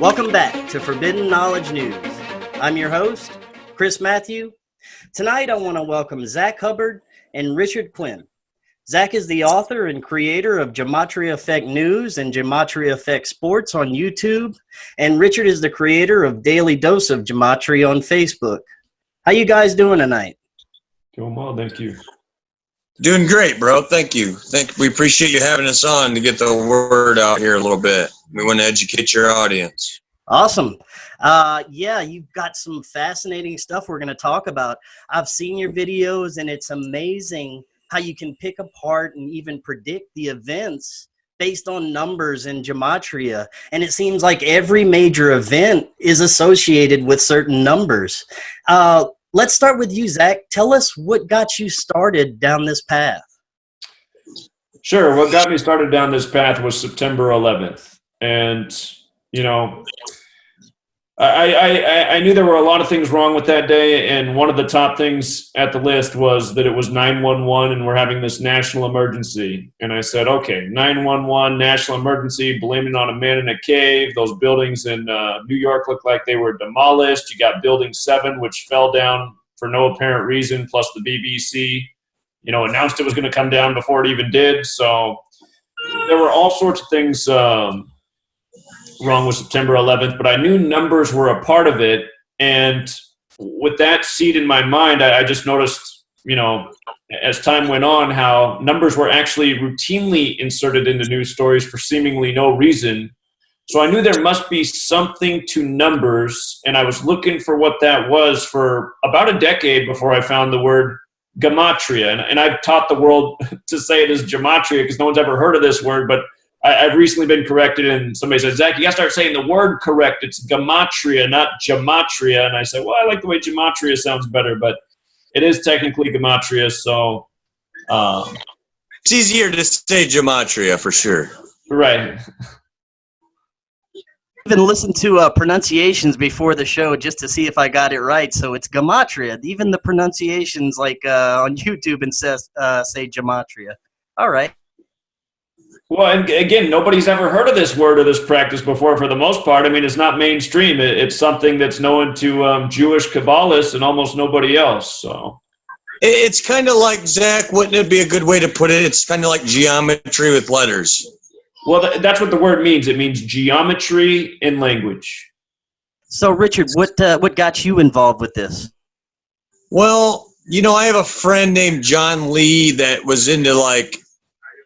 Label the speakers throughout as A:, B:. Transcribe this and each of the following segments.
A: Welcome back to Forbidden Knowledge News. I'm your host, Chris Matthew. Tonight I want to welcome Zach Hubbard and Richard Quinn. Zach is the author and creator of Gematria Effect News and Gematria Effect Sports on YouTube, and Richard is the creator of Daily Dose of Gematria on Facebook. How you guys doing tonight?
B: Doing well, thank you.
C: Doing great, bro. Thank you. We appreciate you having us on to get the word out here a little bit. We want to educate your audience.
A: Awesome. Yeah, you've got some fascinating stuff we're going to talk about. I've seen your videos, and it's amazing how you can pick apart and even predict the events based on numbers in Gematria. And it seems like every major event is associated with certain numbers. Let's start with you, Zach. Tell us what got you started down this path.
B: Sure. What got me started down this path was September 11th. And, you know, I knew there were a lot of things wrong with that day, and one of the top things at the list was that it was 911 and we're having this national emergency. And I said, okay, 911, national emergency, blaming on a man in a cave. Those buildings in New York looked like they were demolished. You got Building 7, which fell down for no apparent reason, plus the BBC, you know, announced it was going to come down before it even did. So there were all sorts of things wrong with September 11th, but I knew numbers were a part of it. And with that seed in my mind, I just noticed, you know, as time went on, how numbers were actually routinely inserted into news stories for seemingly no reason. So I knew there must be something to numbers, and I was looking for what that was for about a decade before I found the word Gematria. And I've taught the world to say it as Gematria because no one's ever heard of this word, but I've recently been corrected, and somebody said, Zach, you got to start saying the word correct. It's Gematria, not Gematria. And I said, well, I like the way Gematria sounds better, but it is technically Gematria. So
C: it's easier to say Gematria for sure.
B: Right.
A: I've even listened to pronunciations before the show just to see if I got it right. So it's Gematria. Even the pronunciations like on YouTube and say Gematria. All right.
B: Well, and again, nobody's ever heard of this word or this practice before for the most part. I mean, it's not mainstream. It's something that's known to Jewish Kabbalists and almost nobody else. So
C: it's kind of like, Zach, wouldn't it be a good way to put it? It's kind of like geometry with letters.
B: Well, that's what the word means. It means geometry in language. So,
A: Richard, what got you involved with this?
C: Well, you know, I have a friend named John Lee that was into, like,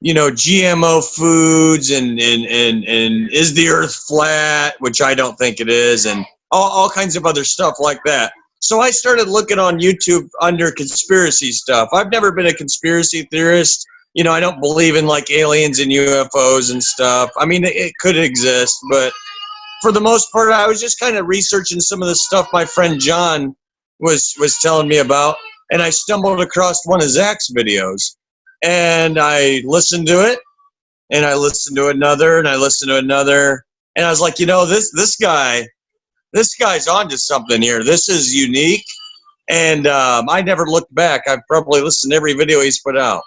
C: you know, GMO foods and is the earth flat, which I don't think it is, and all kinds of other stuff like that. So I started looking on YouTube under conspiracy stuff. I've never been a conspiracy theorist. You know, I don't believe in like aliens and UFOs and stuff. I mean, it could exist, but for the most part, I was just kind of researching some of the stuff my friend John was telling me about, and I stumbled across one of Zach's videos. And I listened to it, and I listened to another, and I listened to another, and I was like, you know, this guy's onto something here. This is unique, and I never looked back. I've probably listened to every video he's put out.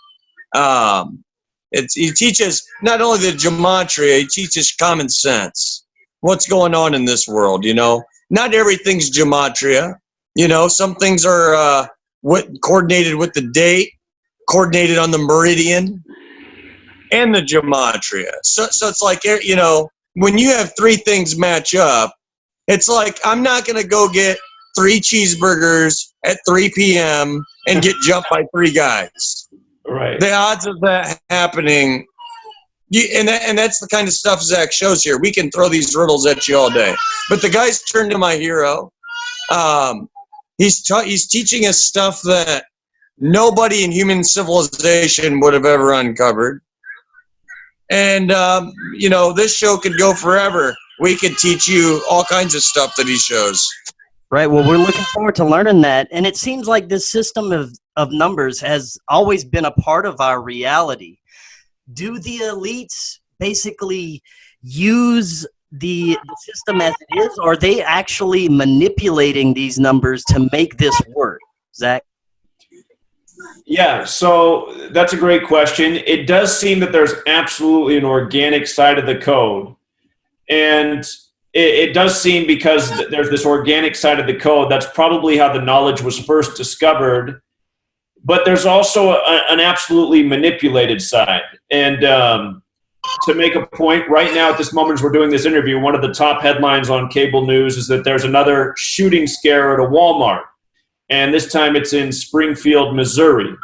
C: He teaches not only the Gematria, he teaches common sense. What's going on in this world? You know, not everything's Gematria. You know, some things are coordinated with the date, coordinated on the meridian, and the Gematria. So it's like, you know, when you have three things match up, it's like, I'm not going to go get 3 cheeseburgers at 3 p.m. and get jumped by 3 guys.
B: Right.
C: The odds of that happening, and that's the kind of stuff Zach shows here. We can throw these riddles at you all day. But the guy's turned to my hero. He's teaching us stuff that nobody in human civilization would have ever uncovered. And, you know, this show could go forever. We could teach you all kinds of stuff that he shows.
A: Right. Well, we're looking forward to learning that. And it seems like this system of numbers has always been a part of our reality. Do the elites basically use the system as it is, or are they actually manipulating these numbers to make this work? Zach?
B: Yeah, so that's a great question. It does seem that there's absolutely an organic side of the code. And it does seem, because there's this organic side of the code, that's probably how the knowledge was first discovered. But there's also an absolutely manipulated side. And to make a point, right now at this moment as we're doing this interview, one of the top headlines on cable news is that there's another shooting scare at a Walmart. And this time it's in Springfield, Missouri.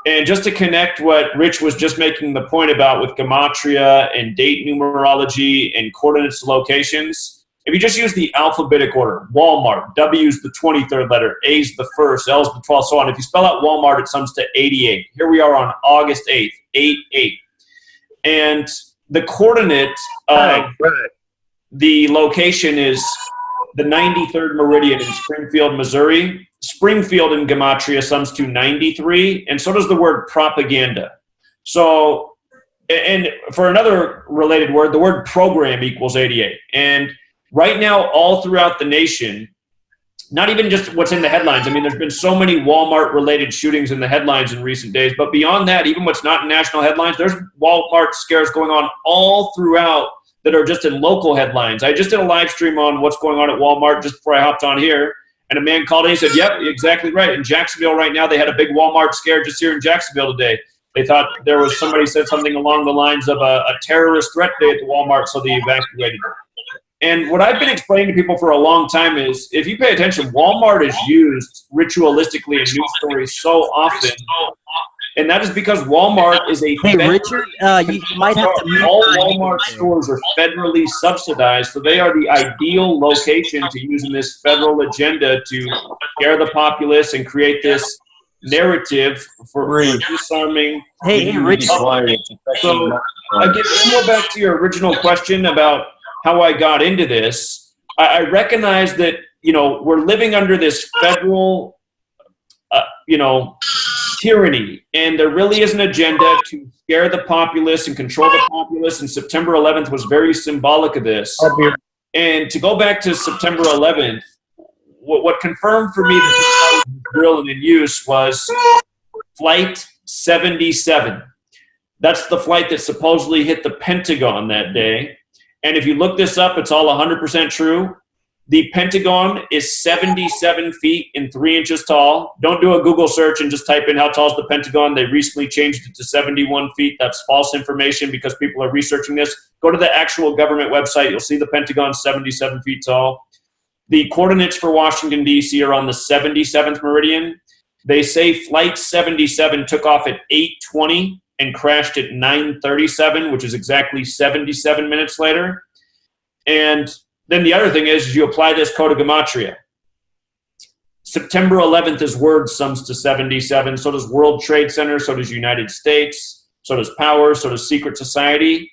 B: And just to connect what Rich was just making the point about with Gematria and date numerology and coordinates to locations, if you just use the alphabetic order, Walmart, W's the 23rd letter, A's the 1st, L's the 12th, so on. If you spell out Walmart, it sums to 88. Here we are on August 8th, 88. And the coordinate of the location is the 93rd meridian in Springfield, Missouri. Springfield in Gematria sums to 93, and so does the word propaganda. So, and for another related word, the word program equals 88. And right now, all throughout the nation, not even just what's in the headlines. I mean, there's been so many Walmart-related shootings in the headlines in recent days, but beyond that, even what's not in national headlines, there's Walmart scares going on all throughout that are just in local headlines. I just did a live stream on what's going on at Walmart just before I hopped on here. And a man called in and said, yep, exactly right. In Jacksonville right now, they had a big Walmart scare just here in Jacksonville today. They thought there was somebody said something along the lines of a terrorist threat day at the Walmart, so they evacuated it. And what I've been explaining to people for a long time is, if you pay attention, Walmart is used ritualistically in news stories so often. And that is because Walmart is a...
A: Hey, Richard, you might have to...
B: All Walmart stores are federally subsidized, so they are the ideal location to use in this federal agenda to scare the populace and create this narrative for disarming...
A: Hey, Richard.
B: So, again, we'll go back to your original question about how I got into this. I recognize that, you know, we're living under this federal, tyranny, and there really is an agenda to scare the populace and control the populace, and September 11th was very symbolic of this. And to go back to September 11th, what confirmed for me that this was real and in use was Flight 77. That's the flight that supposedly hit the Pentagon that day. And if you look this up, it's all 100% true. The Pentagon is 77 feet and 3 inches tall. Don't do a Google search and just type in how tall is the Pentagon. They recently changed it to 71 feet. That's false information because people are researching this. Go to the actual government website. You'll see the Pentagon 77 feet tall. The coordinates for Washington, D.C. are on the 77th meridian. They say Flight 77 took off at 8:20 and crashed at 9:37, which is exactly 77 minutes later. And then the other thing is you apply this code of Gematria. September 11th is word sums to 77. So does World Trade Center. So does United States. So does Power. So does Secret Society.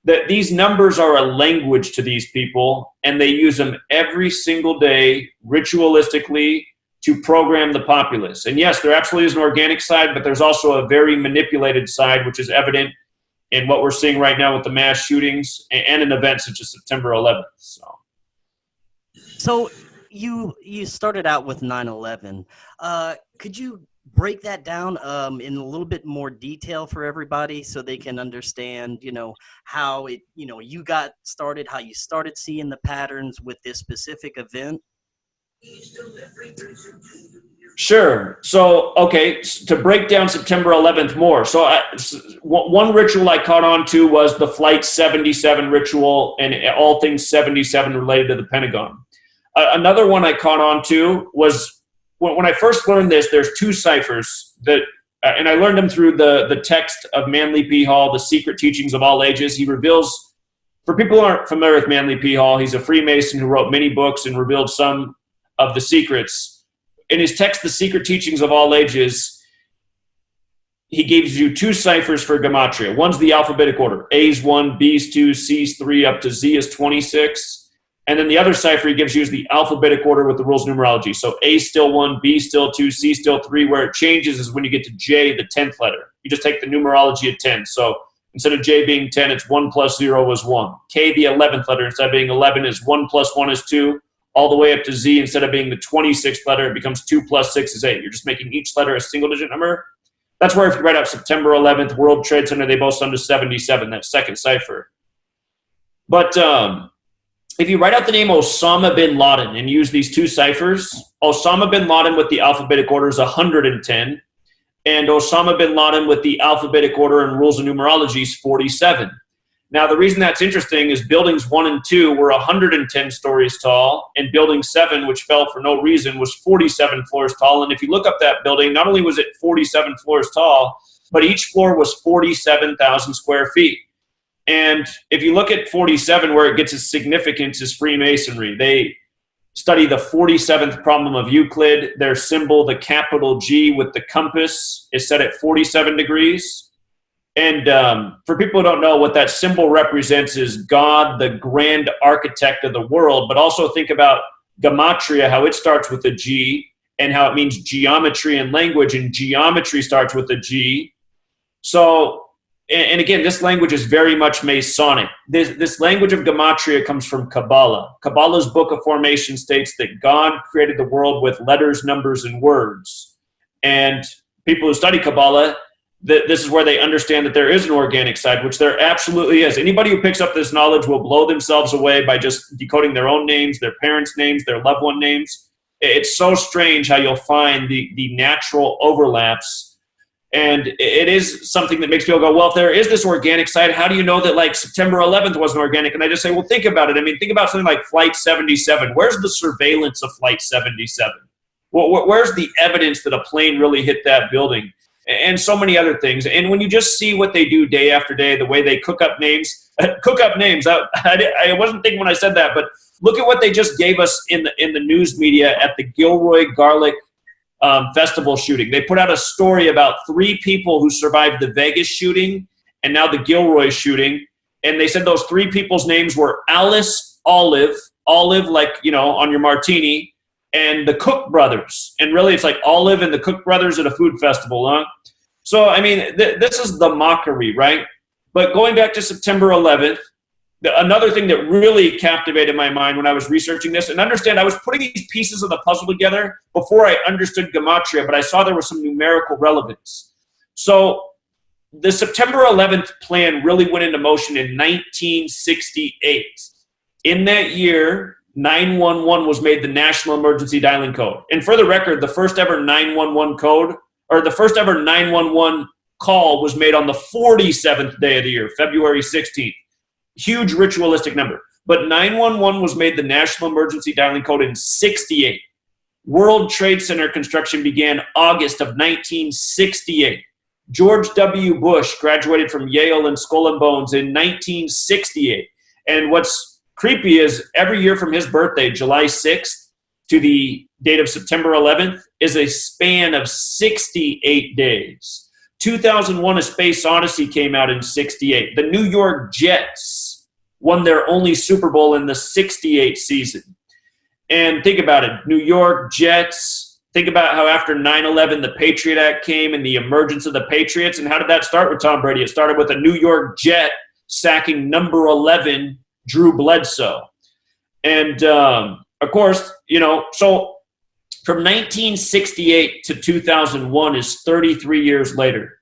B: That these numbers are a language to these people, and they use them every single day ritualistically to program the populace. And yes, there absolutely is an organic side, but there's also a very manipulated side, which is evident in what we're seeing right now with the mass shootings and in events such as September 11th.
A: So you started out with 9/11. Could you break that down in a little bit more detail for everybody so they can understand, how it, you got started, how you started seeing the patterns with this specific event?
B: Sure. So, okay, to break down September 11th more. So one ritual I caught on to was the Flight 77 ritual and all things 77 related to the Pentagon. Another one I caught on to was when I first learned this, there's two ciphers that, and I learned them through the text of Manly P. Hall, The Secret Teachings of All Ages. He reveals, for people who aren't familiar with Manly P. Hall, he's a Freemason who wrote many books and revealed some of the secrets. In his text, The Secret Teachings of All Ages, he gives you two ciphers for Gematria. One's the alphabetic order. A's 1, B's 2, C's 3, up to Z is 26. And then the other cipher he gives you is the alphabetic order with the rules of numerology. So A still 1, B still 2, C still 3. Where it changes is when you get to J, the 10th letter. You just take the numerology of 10. So instead of J being 10, it's 1 plus 0 is 1. K, the 11th letter, instead of being 11, is 1 plus 1 is 2. All the way up to Z, instead of being the 26th letter, it becomes 2 plus 6 is 8. You're just making each letter a single-digit number. That's where if you write out September 11th, World Trade Center, they both sum to 77, that second cipher. But if you write out the name Osama bin Laden and use these two ciphers, Osama bin Laden with the alphabetic order is 110, and Osama bin Laden with the alphabetic order and rules of numerology is 47. Now, the reason that's interesting is buildings 1 and 2 were 110 stories tall, and building 7, which fell for no reason, was 47 floors tall. And if you look up that building, not only was it 47 floors tall, but each floor was 47,000 square feet. And if you look at 47, where it gets its significance is Freemasonry. They study the 47th problem of Euclid. Their symbol, the capital G with the compass, is set at 47 degrees. And for people who don't know, what that symbol represents is God, the grand architect of the world. But also think about Gematria, how it starts with a G, and how it means geometry and language, and geometry starts with a G. So, and again, this language is very much Masonic. This language of Gematria comes from Kabbalah. Kabbalah's Book of Formation states that God created the world with letters, numbers, and words. And people who study Kabbalah, this is where they understand that there is an organic side, which there absolutely is. Anybody who picks up this knowledge will blow themselves away by just decoding their own names, their parents' names, their loved one names. It's so strange how you'll find the natural overlaps. And it is something that makes people go, well, if there is this organic side, how do you know that like September 11th wasn't organic? And I just say, well, think about it. I mean, think about something like Flight 77. Where's the surveillance of Flight 77? Well, where's the evidence that a plane really hit that building? And so many other things. And when you just see what they do day after day, the way they cook up names, I wasn't thinking when I said that, but look at what they just gave us in the news media at the Gilroy Garlic Festival shooting. They put out a story about 3 people who survived the Vegas shooting and now the Gilroy shooting. And they said those 3 people's names were Alice, Olive like, you know, on your martini, and the Cook brothers. And really it's like Olive and the Cook brothers at a food festival, huh? So, I mean, this is the mockery, right? But going back to September 11th, another thing that really captivated my mind when I was researching this, and understand I was putting these pieces of the puzzle together before I understood Gematria, but I saw there was some numerical relevance. So the September 11th plan really went into motion in 1968. In that year, 911 was made the national emergency dialing code. And for the record, the first ever 911 code, or the first ever 911 call was made on the 47th day of the year, February 16th. Huge ritualistic number. But 911 was made the national emergency dialing code in 68. World Trade Center construction began August of 1968. George W. Bush graduated from Yale and Skull and Bones in 1968. And what's creepy is every year from his birthday, July 6th, to the date of September 11th, is a span of 68 days. 2001: A Space Odyssey came out in 68. The New York Jets won their only Super Bowl in the 68 season. And think about it, New York Jets, think about how after 9/11 the Patriot Act came and the emergence of the Patriots. And how did that start with Tom Brady? It started with a New York Jet sacking number 11, Drew Bledsoe. And of course, you know, so from 1968 to 2001 is 33 years later.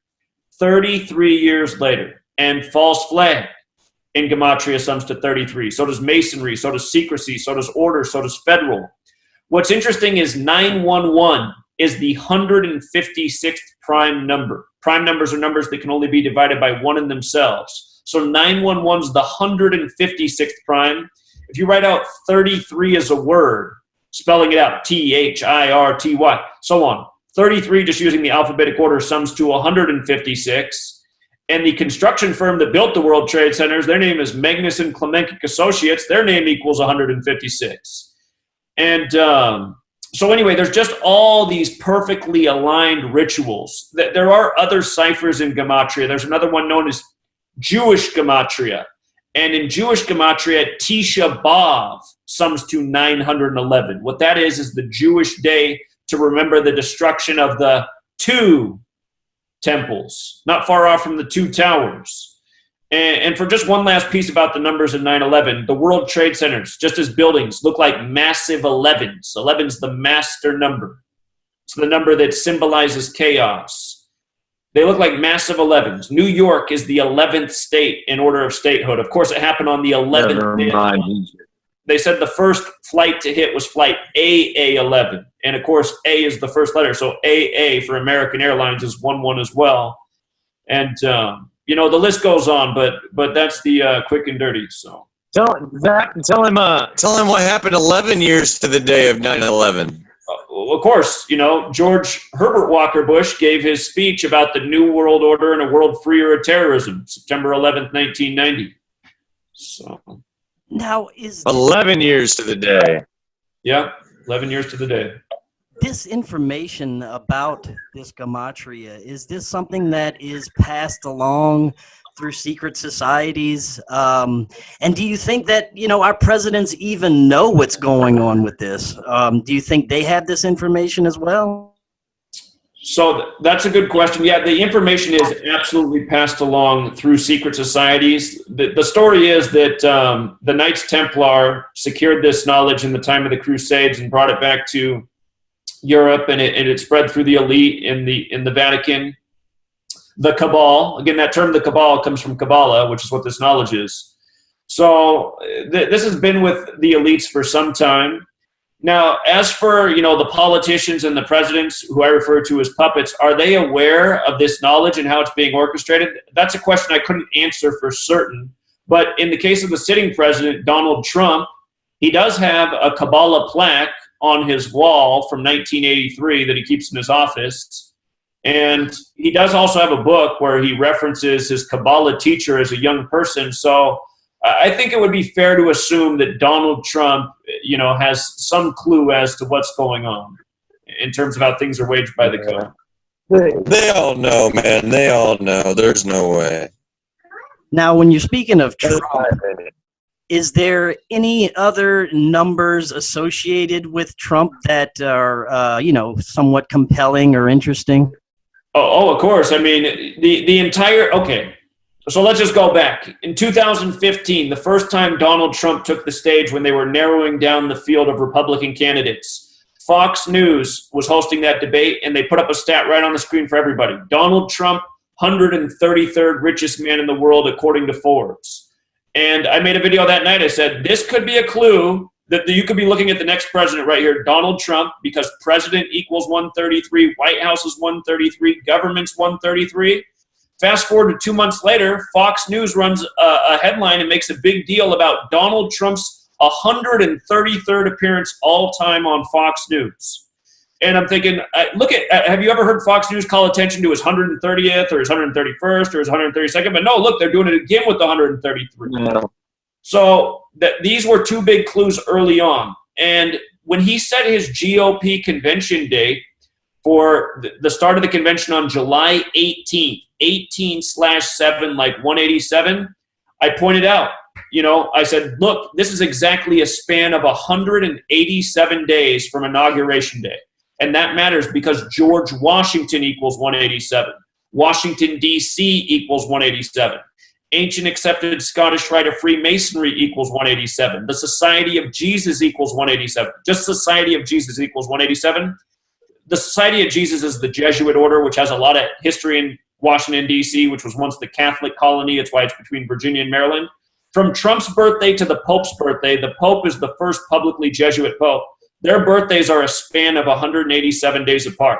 B: 33 years later. And false flag in Gematria sums to 33. So does masonry, so does secrecy, so does order, so does federal. What's interesting is 911 is the 156th prime number. Prime numbers are numbers that can only be divided by 1 in themselves. So 911 is the 156th prime. If you write out 33 as a word, spelling it out, T-H-I-R-T-Y, so on. 33, just using the alphabetic order, sums to 156. And the construction firm that built the World Trade Centers, their name is Magnuson Klemenkic Associates. Their name equals 156. And so anyway, there's just all these perfectly aligned rituals. There are other ciphers in Gematria. There's another one known as Jewish Gematria. And in Jewish Gematria, Tisha B'Av sums to 911. What that is the Jewish day to remember the destruction of the 2 temples, not far off from the 2 towers. And for just one last piece about the numbers in 9/11, the World Trade Centers, just as buildings, look like massive 11s. 11's the master number. It's the number that symbolizes chaos. They look like massive 11s. New York is the 11th state in order of statehood. Of course, it happened on the 11th day. they said the first flight to hit was flight AA11. And of course, A is the first letter. So AA for American Airlines is 11 as well. And, you know, the list goes on, but that's the quick and dirty. So
C: Tell him what happened 11 years to the day of 9/11.
B: Of course, you know, George Herbert Walker Bush gave his speech about the New World Order and a world freer of terrorism, September 11th, 1990. So
A: now is
C: 11 years to the day.
B: Yeah, 11 years to the day.
A: This information about this Gematria, is this something that is passed along through secret societies? And do you think that, you know, our presidents even know what's going on with this? Do you think they have this information as well?
B: So that's a good question. Yeah, the information is absolutely passed along through secret societies. The story is that the Knights Templar secured this knowledge in the time of the Crusades and brought it back to Europe, and it spread through the elite in the Vatican. The Cabal, again, that term, the Cabal, comes from Kabbalah, which is what this knowledge is. So this has been with the elites for some time. Now, as for, you know, the politicians and the presidents, who I refer to as puppets, are they aware of this knowledge and how it's being orchestrated? That's a question I couldn't answer for certain. But in the case of the sitting president, Donald Trump, he does have a Kabbalah plaque on his wall from 1983 that he keeps in his office. And he does also have a book where he references his Kabbalah teacher as a young person. So I think it would be fair to assume that Donald Trump, you know, has some clue as to what's going on in terms of how things are waged by the code.
C: They all know, man. They all know. There's no way.
A: Now, when you're speaking of Trump, is there any other numbers associated with Trump that are, you know, somewhat compelling or interesting?
B: Oh, of course. I mean, the entire, okay. So let's just go back. In 2015, the first time Donald Trump took the stage when they were narrowing down the field of Republican candidates, Fox News was hosting that debate, and they put up a stat right on the screen for everybody. Donald Trump, 133rd richest man in the world, according to Forbes. And I made a video that night. I said, this could be a clue that you could be looking at the next president right here, Donald Trump, because president equals 133, White House is 133, government's 133. Fast forward to 2 months later, Fox News runs a headline and makes a big deal about Donald Trump's 133rd appearance all time on Fox News. And I'm thinking, have you ever heard Fox News call attention to his 130th or his 131st or his 132nd? But no, look, they're doing it again with the 133.
C: No.
B: So these were two big clues early on. And when he set his GOP convention date for the start of the convention on July 18th, 18/7, like 187, I pointed out, you know, I said, look, this is exactly a span of 187 days from Inauguration Day. And that matters because George Washington equals 187. Washington, D.C. equals 187. Ancient accepted Scottish rite of Freemasonry equals 187. The Society of Jesus equals 187. Just Society of Jesus equals 187. The Society of Jesus is the Jesuit order, which has a lot of history in Washington, D.C., which was once the Catholic colony. It's why it's between Virginia and Maryland. From Trump's birthday to the Pope's birthday, the Pope is the first publicly Jesuit Pope. Their birthdays are a span of 187 days apart.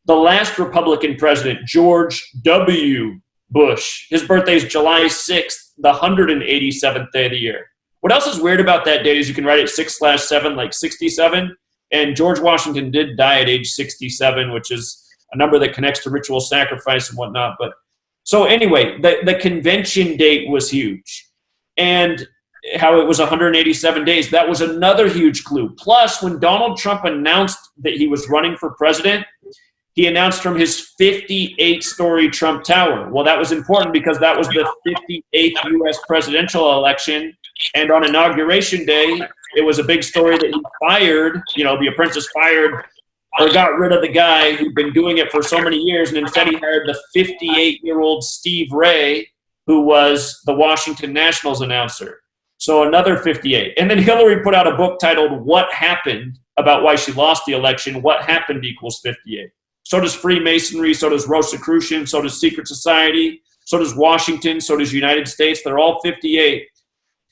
B: The last Republican president, George W. Bush, his birthday is July 6th, the 187th day of the year. What else is weird about that date is you can write it 6/7, like 67. And George Washington did die at age 67, which is a number that connects to ritual sacrifice and whatnot. But so anyway, the convention date was huge. And how it was 187 days, that was another huge clue. Plus, when Donald Trump announced that he was running for president, he announced from his 58-story Trump Tower. Well, that was important because that was the 58th U.S. presidential election. And on Inauguration Day, it was a big story that he fired, you know, the apprentice fired or got rid of the guy who'd been doing it for so many years. And instead he hired the 58-year-old Steve Ray, who was the Washington Nationals announcer. So another 58. And then Hillary put out a book titled What Happened, about why she lost the election. What happened equals 58. So does Freemasonry, so does Rosicrucian, so does Secret Society, so does Washington, so does United States. They're all 58.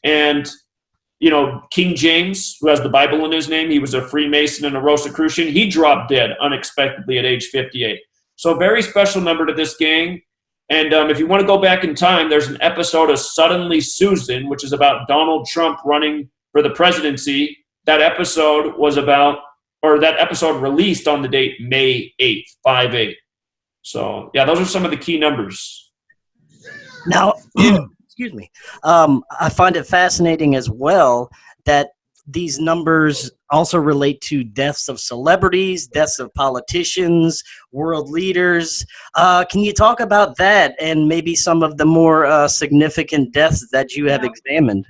B: And you know, King James, who has the Bible in his name, he was a Freemason and a Rosicrucian. He dropped dead unexpectedly at age 58. So a very special number to this gang. And if you want to go back in time, there's an episode of Suddenly Susan, which is about Donald Trump running for the presidency. That episode was about, or that episode released on the date May 8th, 5/8. So, yeah, those are some of the key numbers.
A: Now, excuse me, I find it fascinating as well that these numbers also relate to deaths of celebrities, deaths of politicians, world leaders. Can you talk about that and maybe some of the more significant deaths that you have examined?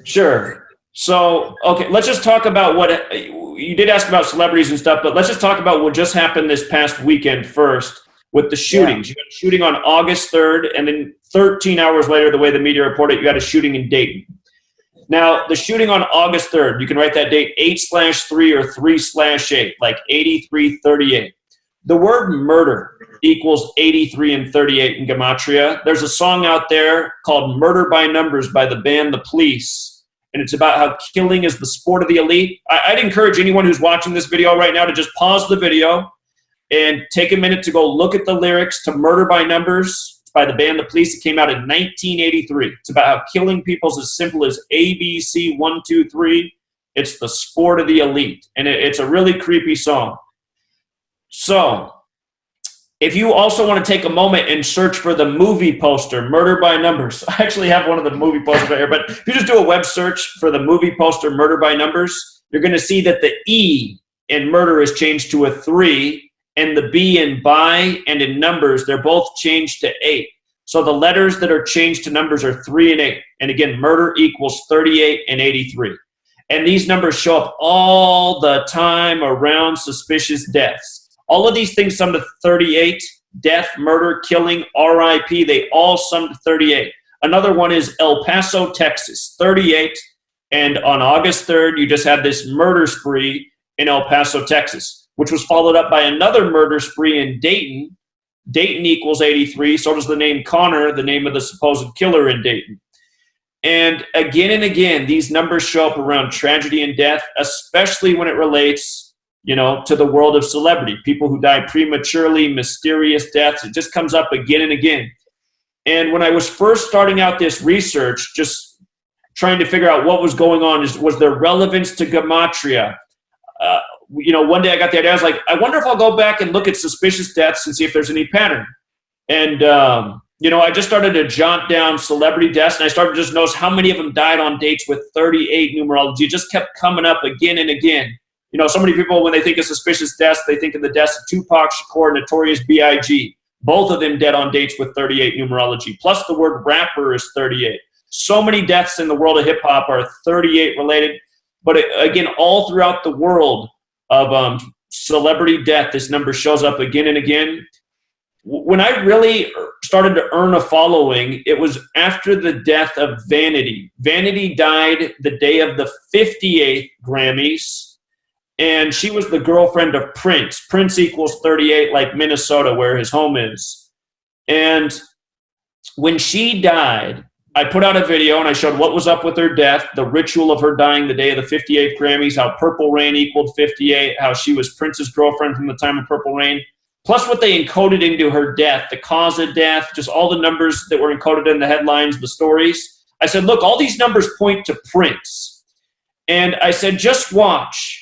B: Sure. So, okay, let's just talk about what you did ask about celebrities and stuff, but let's just talk about what just happened this past weekend first with the shootings. You got a shooting on August 3rd, and then 13 hours later, the way the media reported, you got a shooting in Dayton. Now, the shooting on August 3rd, you can write that date 8/3 or 3/8, like 8338. The word murder equals 83 and 38 in Gematria. There's a song out there called Murder by Numbers by the band The Police, and it's about how killing is the sport of the elite. I'd encourage anyone who's watching this video right now to just pause the video and take a minute to go look at the lyrics to Murder by Numbers by the band The Police. It came out in 1983. It's about how killing people is as simple as ABC 1, 2, 3. It's the sport of the elite, and it's a really creepy song. So, if you also want to take a moment and search for the movie poster, Murder by Numbers. I actually have one of the movie posters right here, but if you just do a web search for the movie poster, Murder by Numbers, you're going to see that the E in murder is changed to a 3, and the B in by and in numbers, they're both changed to 8. So the letters that are changed to numbers are 3 and 8. And again, murder equals 38 and 83. And these numbers show up all the time around suspicious deaths. All of these things sum to 38. Death, murder, killing, RIP, they all sum to 38. Another one is El Paso, Texas, 38. And on August 3rd, you just had this murder spree in El Paso, Texas, which was followed up by another murder spree in Dayton. Dayton equals 83. So does the name Connor, the name of the supposed killer in Dayton. And again, these numbers show up around tragedy and death, especially when it relates, you know, to the world of celebrity. People who die prematurely, mysterious deaths. It just comes up again and again. And when I was first starting out this research, just trying to figure out what was going on, was there relevance to Gematria? You know, one day I got the idea, I was like, I wonder if I'll go back and look at suspicious deaths and see if there's any pattern. And, you know, I just started to jot down celebrity deaths, and I started to just notice how many of them died on dates with 38 numerology. It just kept coming up again and again. You know, so many people, when they think of suspicious deaths, they think of the deaths of Tupac Shakur, Notorious B.I.G. Both of them dead on dates with 38 numerology. Plus the word rapper is 38. So many deaths in the world of hip-hop are 38 related. But again, all throughout the world of celebrity death, this number shows up again and again. When I really started to earn a following, it was after the death of Vanity. Vanity died the day of the 58th Grammys, and she was the girlfriend of Prince. Prince equals 38, like Minnesota, where his home is. And when she died, I put out a video and I showed what was up with her death, the ritual of her dying the day of the 58th Grammys, how Purple Rain equaled 58, how she was Prince's girlfriend from the time of Purple Rain, plus what they encoded into her death, the cause of death, just all the numbers that were encoded in the headlines, the stories. I said, look, all these numbers point to Prince. And I said, just watch.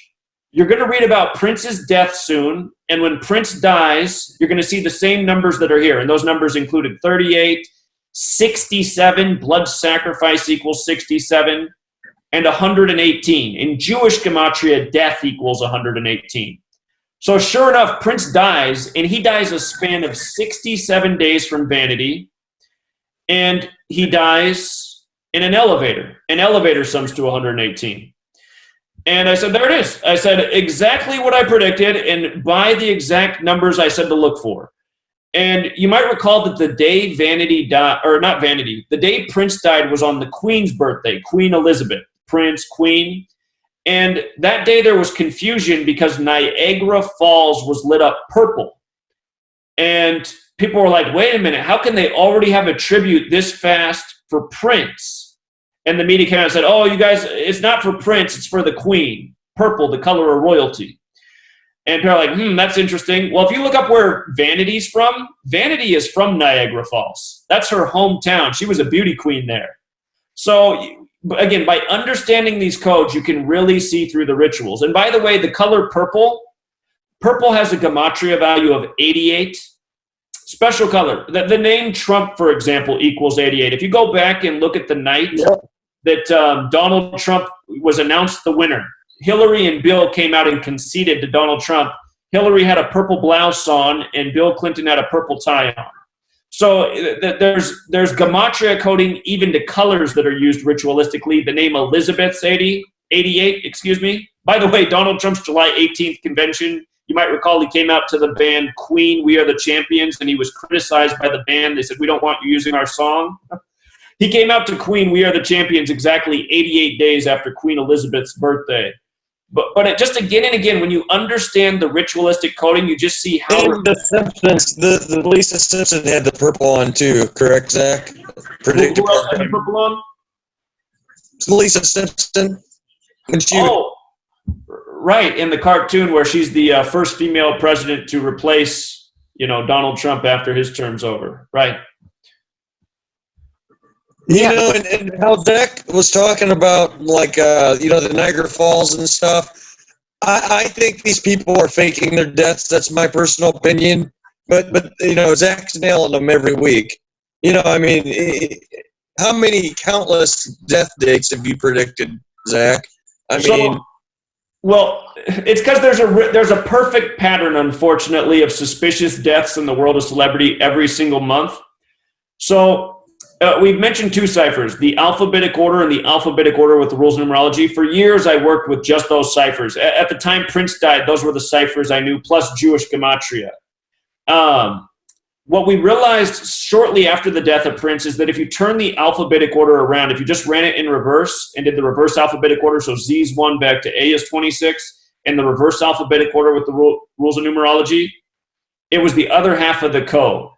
B: You're going to read about Prince's death soon, and when Prince dies, you're going to see the same numbers that are here, and those numbers included 38, 67, blood sacrifice equals 67, and 118. In Jewish Gematria, death equals 118. So sure enough, Prince dies, and he dies a span of 67 days from Vanity, and he dies in an elevator. An elevator sums to 118. And I said, there it is. I said exactly what I predicted, and by the exact numbers I said to look for. And you might recall that the day Vanity died, or not Vanity, the day Prince died was on the Queen's birthday, Queen Elizabeth, Prince, Queen. And that day there was confusion because Niagara Falls was lit up purple. And people were like, wait a minute, how can they already have a tribute this fast for Prince? And the media came out and said, oh, you guys, it's not for Prince, it's for the Queen. Purple, the color of royalty. And people are like, that's interesting. Well, if you look up where Vanity's from, Vanity is from Niagara Falls. That's her hometown. She was a beauty queen there. So, again, by understanding these codes, you can really see through the rituals. And by the way, the color purple has a Gematria value of 88. Special color. The name Trump, for example, equals 88. If you go back and look at the night that Donald Trump was announced the winner, Hillary and Bill came out and conceded to Donald Trump. Hillary had a purple blouse on, and Bill Clinton had a purple tie on. So there's Gematria coding even to colors that are used ritualistically. The name Elizabeth's 88, excuse me. By the way, Donald Trump's July 18th convention, you might recall he came out to the band Queen, We Are the Champions, and he was criticized by the band. They said, we don't want you using our song. He came out to Queen, We Are the Champions exactly 88 days after Queen Elizabeth's birthday. But just again and again, when you understand the ritualistic coding, you just see how...
C: And the Simpsons, the Lisa Simpson had the purple on too, correct, Zach? Predictable.
B: Who else had the purple on?
C: Lisa Simpson.
B: Right, in the cartoon where she's the first female president to replace, Donald Trump after his term's over. Right.
C: And how Zach was talking about, like, the Niagara Falls and stuff. I think these people are faking their deaths. That's my personal opinion. But Zach's nailing them every week. How many countless death dates have you predicted, Zach?
B: Well, it's because there's a perfect pattern, unfortunately, of suspicious deaths in the world of celebrity every single month. So... we've mentioned two ciphers, the alphabetic order and the alphabetic order with the rules of numerology. For years, I worked with just those ciphers. At the time Prince died, those were the ciphers I knew, plus Jewish Gematria. What we realized shortly after the death of Prince is that if you turn the alphabetic order around, if you just ran it in reverse and did the reverse alphabetic order, so Z is 1 back to A is 26, and the reverse alphabetic order with the rules of numerology, it was the other half of the code.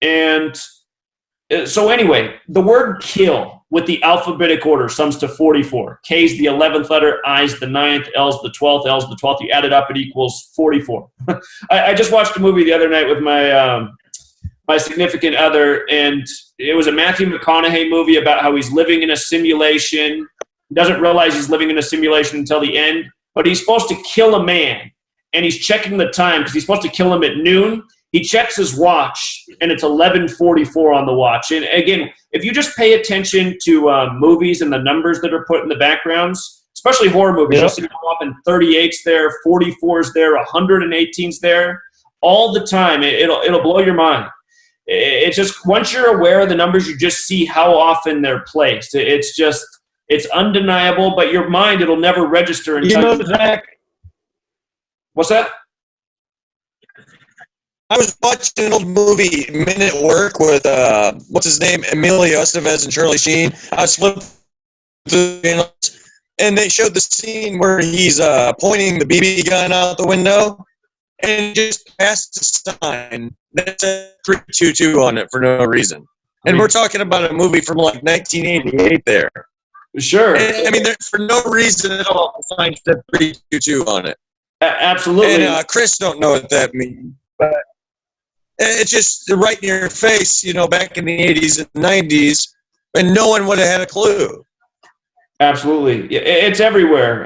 B: And... so anyway, the word kill with the alphabetic order sums to 44. K's the 11th letter, I's the 9th, L's the 12th, L's the 12th. You add it up, it equals 44. I just watched a movie the other night with my significant other, and it was a Matthew McConaughey movie about how he's living in a simulation. He doesn't realize he's living in a simulation until the end, but he's supposed to kill a man, and he's checking the time because he's supposed to kill him at noon. He checks his watch, and it's 11:44 on the watch. And again, if you just pay attention to movies and the numbers that are put in the backgrounds, especially horror movies, you'll see how often 38's there, 44's there, 118's there, all the time. It'll blow your mind. It's just, once you're aware of the numbers, you just see how often they're placed. It's undeniable, but your mind, it'll never register until
C: Zach.
B: What's that?
C: I was watching an old movie, Men at Work, with, what's his name, Emilio Estevez and Charlie Sheen. I was flipping through the channels, and they showed the scene where he's pointing the BB gun out the window, and just passed the sign that said 322 on it for no reason. And we're talking about a movie from, like, 1988 there.
B: Sure.
C: And, for no reason at all, the sign said 322 on it.
B: Absolutely.
C: And Chris don't know what that means, but... it's just right in your face, back in the 80s and 90s, and no one would have had a clue.
B: Absolutely. It's everywhere.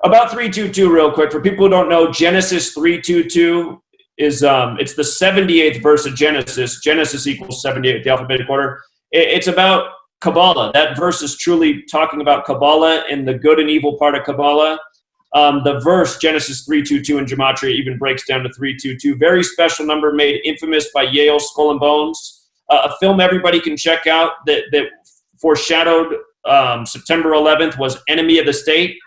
B: About 322 real quick. For people who don't know, Genesis 322 is it's the 78th verse of Genesis. Genesis equals 78, the alphabetic order. It's about Kabbalah. That verse is truly talking about Kabbalah and the good and evil part of Kabbalah. The verse, Genesis 322 in Gematria, even breaks down to 322. Very special number made infamous by Yale Skull and Bones. A film everybody can check out that foreshadowed September 11th was Enemy of the State.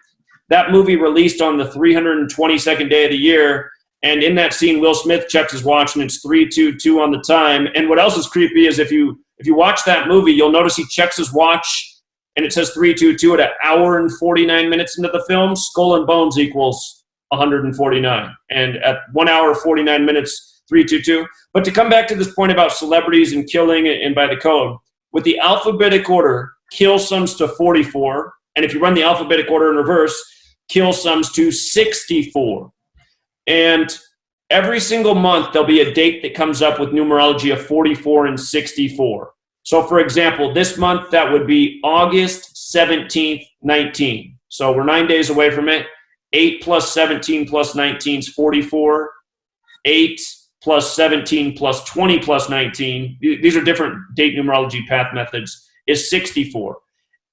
B: That movie released on the 322nd day of the year, and in that scene, Will Smith checks his watch, and it's 322 on the time. And what else is creepy is if you watch that movie, you'll notice he checks his watch, and it says 322 at 1 hour and 49 minutes into the film. Skull and Bones equals 149. And at 1 hour, 49 minutes, 322. But to come back to this point about celebrities and killing and by the code, with the alphabetic order, kill sums to 44. And if you run the alphabetic order in reverse, kill sums to 64. And every single month, there'll be a date that comes up with numerology of 44 and 64. So, for example, this month, that would be August 17th, 19. So we're 9 days away from it. 8 plus 17 plus 19 is 44. 8 plus 17 plus 20 plus 19, these are different date numerology path methods, is 64.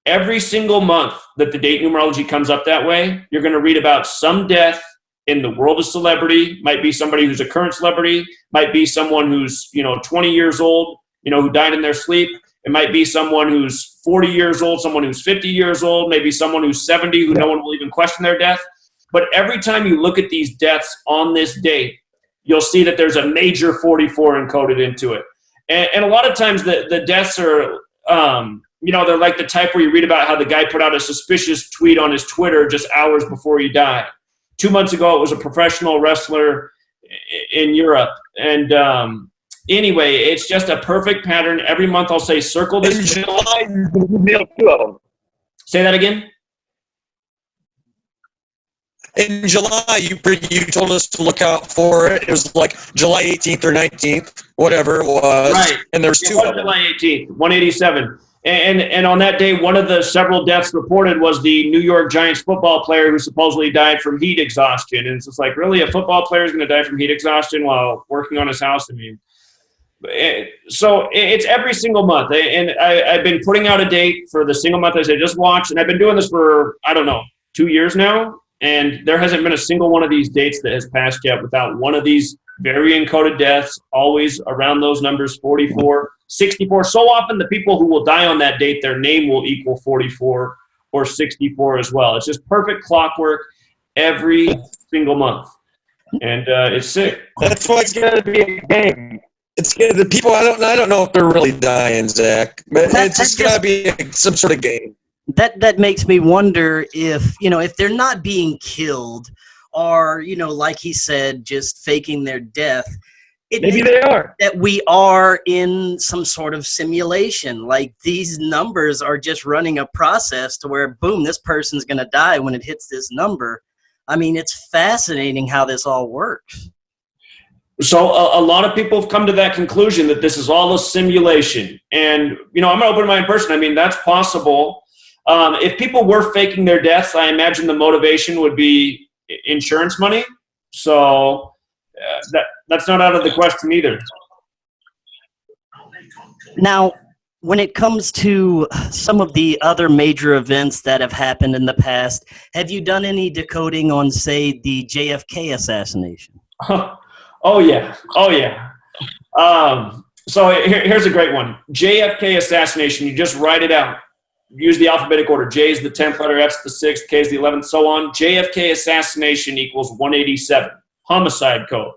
B: Every single month that the date numerology comes up that way, you're going to read about some death in the world of celebrity. Might be somebody who's a current celebrity, might be someone who's 20 years old, who died in their sleep. It might be someone who's 40 years old, someone who's 50 years old, maybe someone who's 70 who no one will even question their death. But every time you look at these deaths on this date, you'll see that there's a major 44 encoded into it. And a lot of times the deaths are, they're like the type where you read about how the guy put out a suspicious tweet on his Twitter just hours before he died. 2 months ago, it was a professional wrestler in Europe. And anyway, it's just a perfect pattern. Every month I'll say, circle this.
C: In July, two of them.
B: Say that again?
C: In July, you told us to look out for it. It was like July 18th or 19th, whatever it was.
B: Right.
C: And there's two of them.
B: July 18th, 187. And on that day, one of the several deaths reported was the New York Giants football player who supposedly died from heat exhaustion. And it's just like, really, a football player is going to die from heat exhaustion while working on his house? I mean, so it's every single month. And I've been putting out a date for the single month I say just watch. And I've been doing this for, 2 years now. And there hasn't been a single one of these dates that has passed yet without one of these very encoded deaths, always around those numbers, 44, 64. So often the people who will die on that date, their name will equal 44 or 64 as well. It's just perfect clockwork every single month. And it's sick.
C: That's why it's got to be a game. It's the people, I don't know if they're really dying, Zach, but it's just got to be some sort of game.
A: That makes me wonder if they're not being killed or, like he said, just faking their death.
C: Maybe they are.
A: That we are in some sort of simulation. Like these numbers are just running a process to where, boom, this person's going to die when it hits this number. I mean, it's fascinating how this all works.
B: So a lot of people have come to that conclusion that this is all a simulation. And, I'm an open-minded person. I mean, that's possible. If people were faking their deaths, I imagine the motivation would be insurance money. So that's not out of the question either.
A: Now, when it comes to some of the other major events that have happened in the past, have you done any decoding on, say, the JFK assassination?
B: Oh, yeah. So here's a great one. JFK assassination, you just write it out. Use the alphabetic order. J is the 10th letter, F's the 6th, K is the 11th, so on. JFK assassination equals 187, homicide code.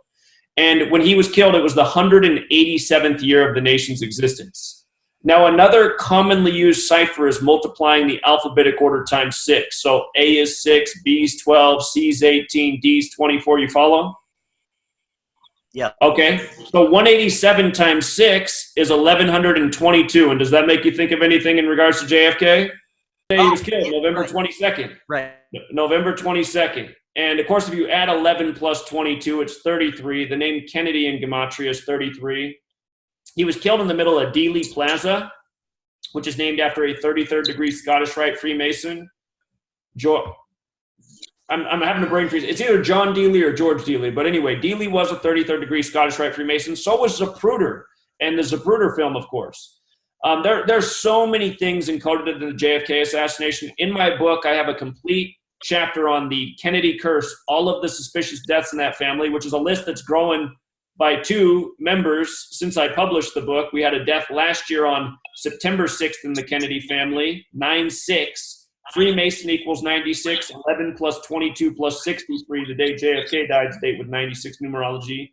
B: And when he was killed, it was the 187th year of the nation's existence. Now, another commonly used cipher is multiplying the alphabetic order times 6. So A is 6, B is 12, C is 18, D is 24. You follow?
A: Yeah.
B: Okay. So 187 times 6 is 1122. And does that make you think of anything in regards to JFK? He was killed November 22nd.
A: Right.
B: November 22nd. And of course, if you add 11 plus 22, it's 33. The name Kennedy in Gematria is 33. He was killed in the middle of Dealey Plaza, which is named after a 33rd degree Scottish Rite Freemason. I'm having a brain freeze. It's either John Dealey or George Dealey. But anyway, Dealey was a 33rd degree Scottish Rite Freemason. So was Zapruder, and the Zapruder film, of course. There's so many things encoded in the JFK assassination. In my book, I have a complete chapter on the Kennedy curse, all of the suspicious deaths in that family, which is a list that's growing by 2 members since I published the book. We had a death last year on September 6th in the Kennedy family, 9/6. Freemason equals 96, 11 plus 22 plus 63. The day JFK died, date with 96 numerology.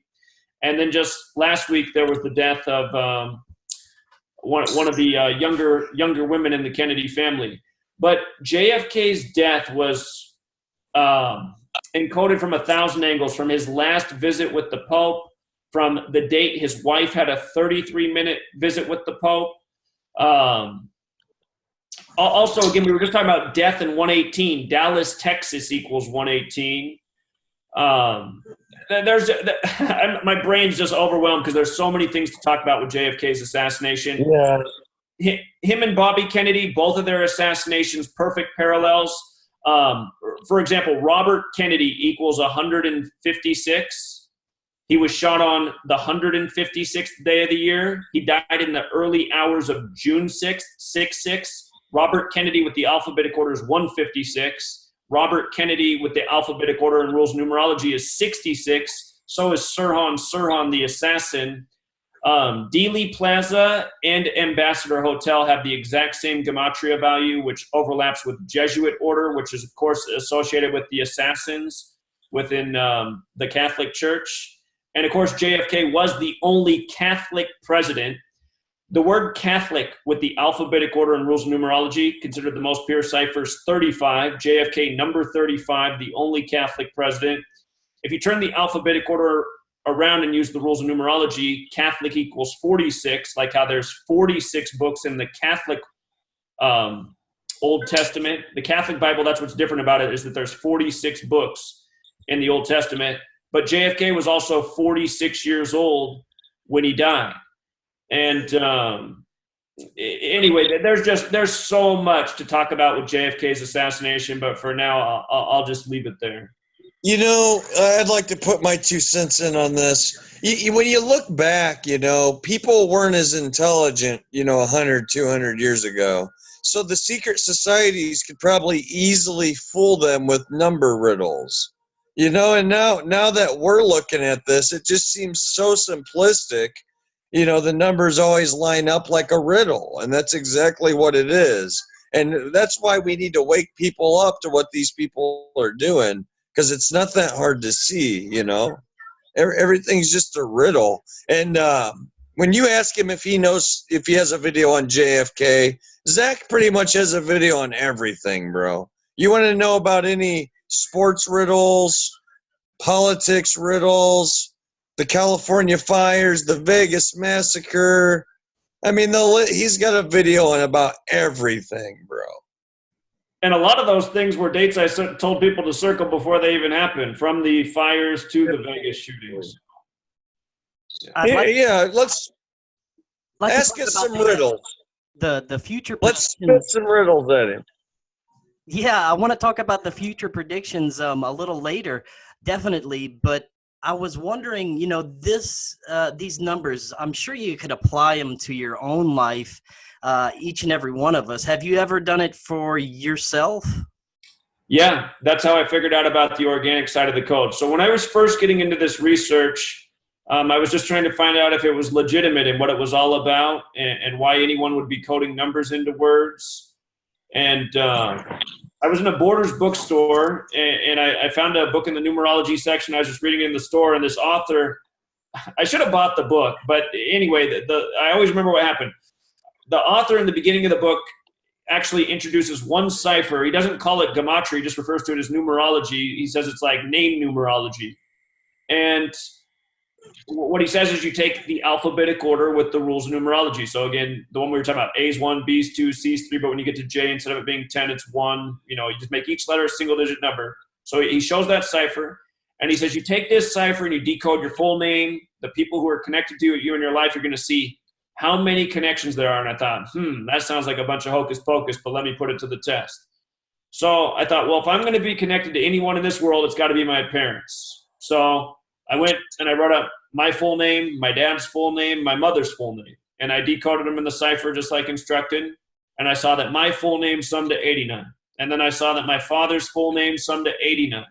B: And then just last week, there was the death of one of the younger women in the Kennedy family. But JFK's death was encoded from 1,000 angles, from his last visit with the Pope, from the date his wife had a 33-minute visit with the Pope, Also, again, we were just talking about death in 118. Dallas, Texas equals 118. My brain's just overwhelmed because there's so many things to talk about with JFK's assassination.
C: Yeah.
B: Him and Bobby Kennedy, both of their assassinations, perfect parallels. For example, Robert Kennedy equals 156. He was shot on the 156th day of the year. He died in the early hours of June 6th, 6-6. Robert Kennedy with the alphabetic order is 156. Robert Kennedy with the alphabetic order and rules of numerology is 66. So is Sirhan the assassin. Dealey Plaza and Ambassador Hotel have the exact same Gematria value, which overlaps with Jesuit order, which is, of course, associated with the assassins within the Catholic Church. And, of course, JFK was the only Catholic president. The word Catholic with the alphabetic order and rules of numerology, considered the most pure ciphers, 35. JFK, number 35, the only Catholic president. If you turn the alphabetic order around and use the rules of numerology, Catholic equals 46, like how there's 46 books in the Catholic Old Testament. The Catholic Bible, that's what's different about it, is that there's 46 books in the Old Testament. But JFK was also 46 years old when he died. And anyway, there's so much to talk about with JFK's assassination, but for now, I'll just leave it there.
C: You know, I'd like to put my 2 cents in on this. When you look back, you know, people weren't as intelligent, 100, 200 years ago. So the secret societies could probably easily fool them with number riddles. And now that we're looking at this, it just seems so simplistic. The numbers always line up like a riddle, and that's exactly what it is. And that's why we need to wake people up to what these people are doing, because it's not that hard to see, Everything's just a riddle. And when you ask him if he knows, if he has a video on JFK, Zach pretty much has a video on everything, bro. You want to know about any sports riddles, politics riddles, the California fires, the Vegas massacre? I mean, he's got a video on about everything, bro.
B: And a lot of those things were dates I told people to circle before they even happened, from the fires to the Vegas shootings.
C: Let's ask us some riddles.
A: The future.
C: Let's spit some riddles at him.
A: Yeah, I want to talk about the future predictions a little later, definitely. But I was wondering, these numbers, I'm sure you could apply them to your own life, each and every one of us. Have you ever done it for yourself?
B: Yeah, that's how I figured out about the organic side of the code. So when I was first getting into this research, I was just trying to find out if it was legitimate and what it was all about, and why anyone would be coding numbers into words. And I was in a Borders bookstore, and I found a book in the numerology section. I was just reading it in the store, and this author, I should have bought the book, but anyway, I always remember what happened. The author in the beginning of the book actually introduces one cipher. He doesn't call it Gematria, he just refers to it as numerology. He says it's like name numerology. And what he says is you take the alphabetic order with the rules of numerology. So again, the one we were talking about, A's 1, B's 2, C's 3, but when you get to J, instead of it being 10, it's 1. You just make each letter a single digit number. So he shows that cipher, and he says you take this cipher and you decode your full name, the people who are connected to you in your life, you're going to see how many connections there are. And I thought, that sounds like a bunch of hocus pocus, but let me put it to the test. So I thought, well, if I'm going to be connected to anyone in this world, it's got to be my parents. So I went and I wrote up my full name, my dad's full name, my mother's full name. And I decoded them in the cipher just like instructed. And I saw that my full name summed to 89. And then I saw that my father's full name summed to 89.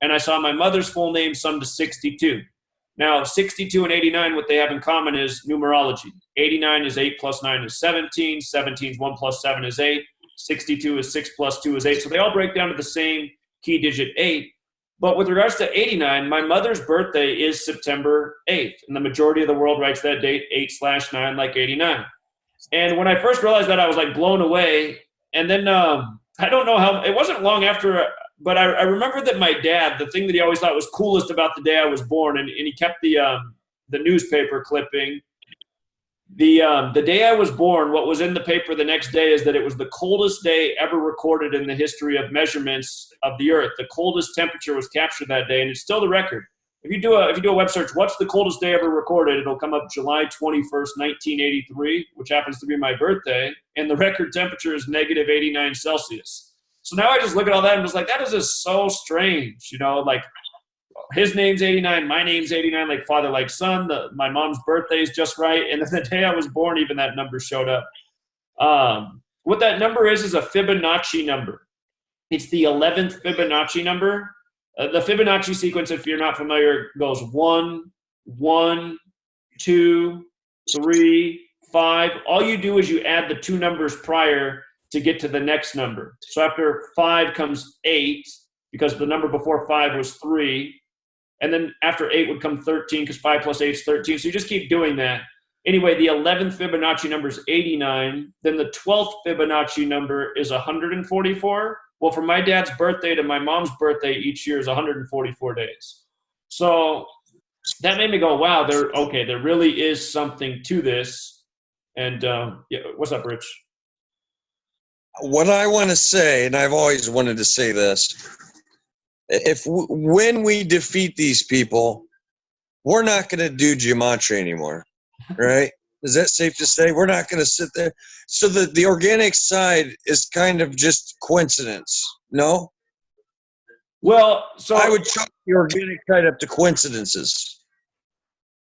B: And I saw my mother's full name summed to 62. Now, 62 and 89, what they have in common is numerology. 89 is 8 plus 9 is 17. 17 is 1 plus 7 is 8. 62 is 6 plus 2 is 8. So they all break down to the same key digit 8. But with regards to 89, my mother's birthday is September 8th. And the majority of the world writes that date 8/9 like 89. And when I first realized that, I was like blown away. And then I don't know how, it wasn't long after, but I remember that my dad, the thing that he always thought was coolest about the day I was born, and he kept the newspaper clipping. The day I was born, what was in the paper the next day is that it was the coldest day ever recorded in the history of measurements of the Earth. The coldest temperature was captured that day, and it's still the record. If you do a web search, what's the coldest day ever recorded? It'll come up July 21st, 1983, which happens to be my birthday, and the record temperature is negative 89 Celsius. So now I just look at all that and I'm just like, that is just so strange, you know, like his name's 89, my name's 89, like father, like son. My mom's birthday is just right, and then the day I was born, even that number showed up. What that number is a Fibonacci number. It's the 11th Fibonacci number. The Fibonacci sequence, if you're not familiar, goes 1, 1, 2, 3, 5. All you do is you add the two numbers prior to get to the next number. So after 5 comes 8, because the number before 5 was 3. And then after 8 would come 13, because 5 plus 8 is 13. So you just keep doing that. Anyway, the 11th Fibonacci number is 89. Then the 12th Fibonacci number is 144. Well, from my dad's birthday to my mom's birthday each year is 144 days. So that made me go, wow, there really is something to this. And yeah, what's up, Rich?
C: What I want to say, and I've always wanted to say this, when we defeat these people, we're not going to do Gematria anymore, right? Is that safe to say? We're not going to sit there. So the organic side is kind of just coincidence, no?
B: Well, so
C: I would chalk the organic side up to coincidences.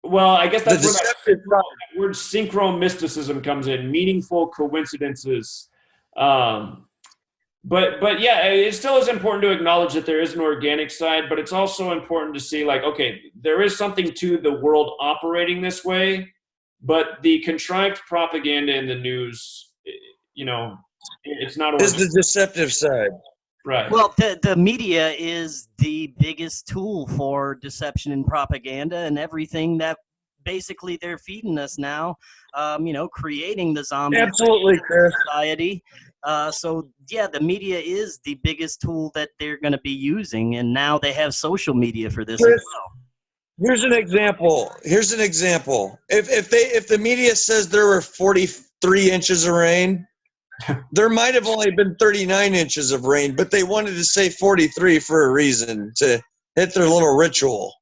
B: Well, I guess that's where that word synchromysticism comes in, meaningful coincidences. But yeah, it still is important to acknowledge that there is an organic side, but it's also important to see, like, okay, there is something to the world operating this way, but the contrived propaganda in the news, you know, it's not
C: is the deceptive side.
A: Right. Well, the media is the biggest tool for deception and propaganda and everything that basically they're feeding us now, you know, creating the zombie society. So, yeah, the media is the biggest tool that they're going to be using, and now they have social media for this as well.
C: Here's an example. If the media says there were 43 inches of rain, there might have only been 39 inches of rain, but they wanted to say 43 for a reason, to hit their little ritual.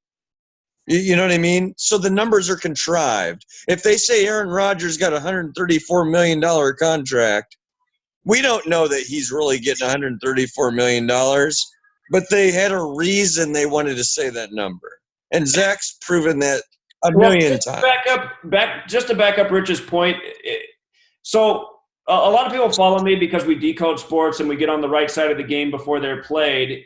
C: You know what I mean? So the numbers are contrived. If they say Aaron Rodgers got a $134 million contract, we don't know that he's really getting $134 million, but they had a reason they wanted to say that number. And Zach's proven that a million times.
B: Just to back up Rich's point, so a lot of people follow me because we decode sports and we get on the right side of the game before they're played.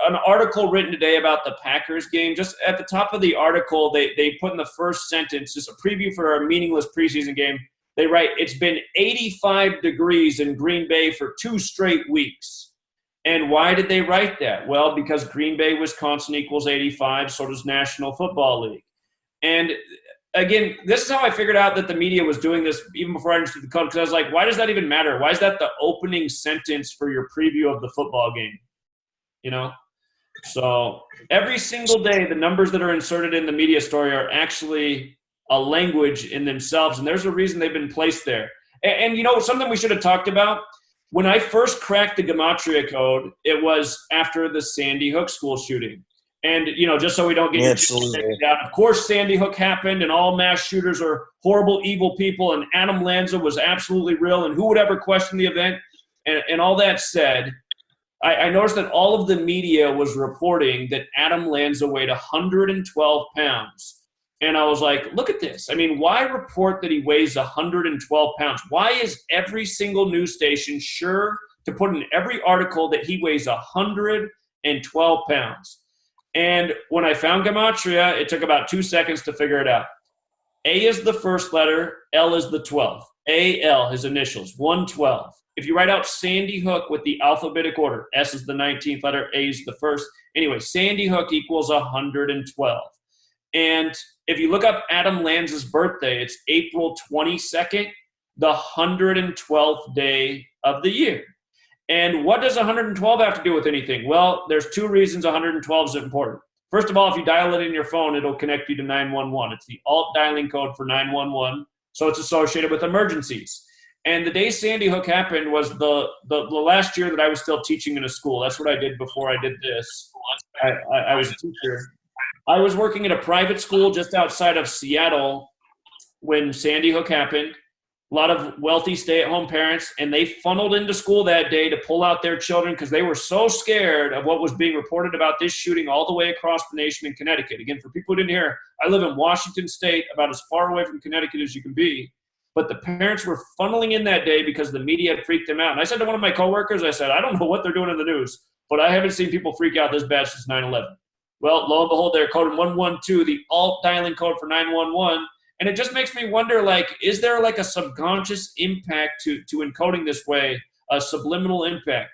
B: An article written today about the Packers game, just at the top of the article, they put in the first sentence, just a preview for a meaningless preseason game. They write, it's been 85 degrees in Green Bay for 2 straight weeks. And why did they write that? Well, because Green Bay, Wisconsin equals 85, so does National Football League. And again, this is how I figured out that the media was doing this even before I understood the code, because I was like, why does that even matter? Why is that the opening sentence for your preview of the football game? You know? So every single day, the numbers that are inserted in the media story are actually a language in themselves, and there's a reason they've been placed there. And you know, something we should have talked about, when I first cracked the Gematria code, it was after the Sandy Hook school shooting. And, you know, just so we don't get down, of course, Sandy Hook happened, and all mass shooters are horrible, evil people, and Adam Lanza was absolutely real, and who would ever question the event? And all that said, I noticed that all of the media was reporting that Adam Lanza weighed 112 pounds. And I was like, look at this. I mean, why report that he weighs 112 pounds? Why is every single news station sure to put in every article that he weighs 112 pounds? And when I found Gematria, it took about 2 seconds to figure it out. A is the first letter, L is the 12th. A-L, his initials, 112. If you write out Sandy Hook with the alphabetic order, S is the 19th letter, A is the first. Anyway, Sandy Hook equals 112. And if you look up Adam Lanza's birthday, it's April 22nd, the 112th day of the year. And what does 112 have to do with anything? Well, there's 2 reasons 112 is important. First of all, if you dial it in your phone, it'll connect you to 911. It's the alt dialing code for 911. So it's associated with emergencies. And the day Sandy Hook happened was the last year that I was still teaching in a school. That's what I did before I did this. I was a teacher. I was working at a private school just outside of Seattle when Sandy Hook happened. A lot of wealthy stay-at-home parents, and they funneled into school that day to pull out their children because they were so scared of what was being reported about this shooting all the way across the nation in Connecticut. Again, for people who didn't hear, I live in Washington State, about as far away from Connecticut as you can be. But the parents were funneling in that day because the media had freaked them out. And I said to one of my coworkers, I said, I don't know what they're doing in the news, but I haven't seen people freak out this bad since 9/11. Well, lo and behold, they're coding 112, the alt dialing code for 911. And it just makes me wonder, like, is there like a subconscious impact to encoding this way, a subliminal impact?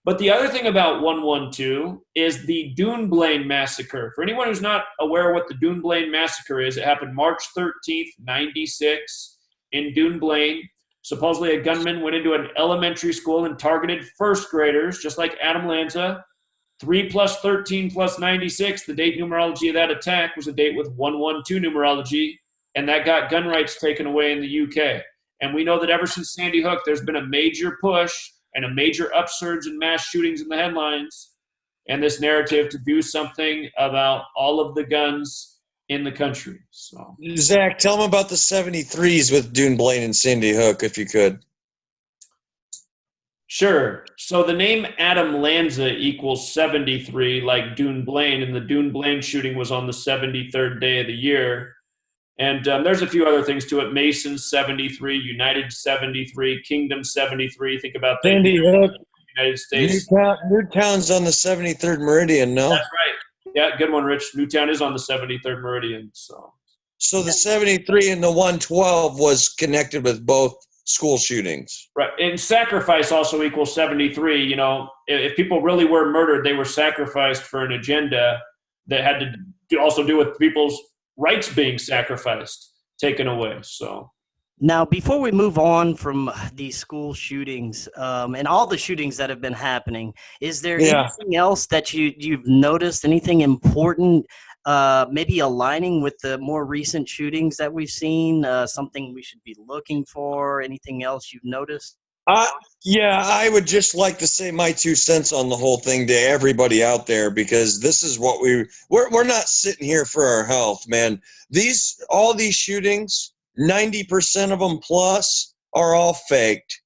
B: But the other thing about 112 is the Dunblane massacre. For anyone who's not aware of what the Dunblane massacre is, it happened March 13th, 96 in Dunblane. Supposedly a gunman went into an elementary school and targeted first graders, just like Adam Lanza. 3 plus 13 plus 96, the date numerology of that attack was a date with 112 numerology. And that got gun rights taken away in the UK. And we know that ever since Sandy Hook, there's been a major push and a major upsurge in mass shootings in the headlines and this narrative to do something about all of the guns in the country. So,
C: Zach, tell them about the 73s with Dunblane and Sandy Hook, if you could.
B: Sure. So the name Adam Lanza equals 73, like Dunblane, and the Dunblane shooting was on the 73rd day of the year. And there's a few other things to it. Mason 73, United 73, Kingdom 73. Think about that.
C: Sandy Hook,
B: United States.
C: Newtown's on the 73rd meridian, no?
B: That's right. Yeah, good one, Rich. Newtown is on the 73rd meridian.
C: So the 73 and the 112 was connected with both school shootings.
B: Right. And sacrifice also equals 73. You know, if people really were murdered, they were sacrificed for an agenda that had to also do with people's rights being sacrificed, taken away. So
A: now, before we move on from these school shootings and all the shootings that have been happening, is there anything else that you've noticed, anything important, maybe aligning with the more recent shootings that we've seen, something we should be looking for, anything else you've noticed?
C: Yeah, I would just like to say my 2 cents on the whole thing to everybody out there, because this is what we're not sitting here for our health, man. All these shootings, 90% of them plus are all faked.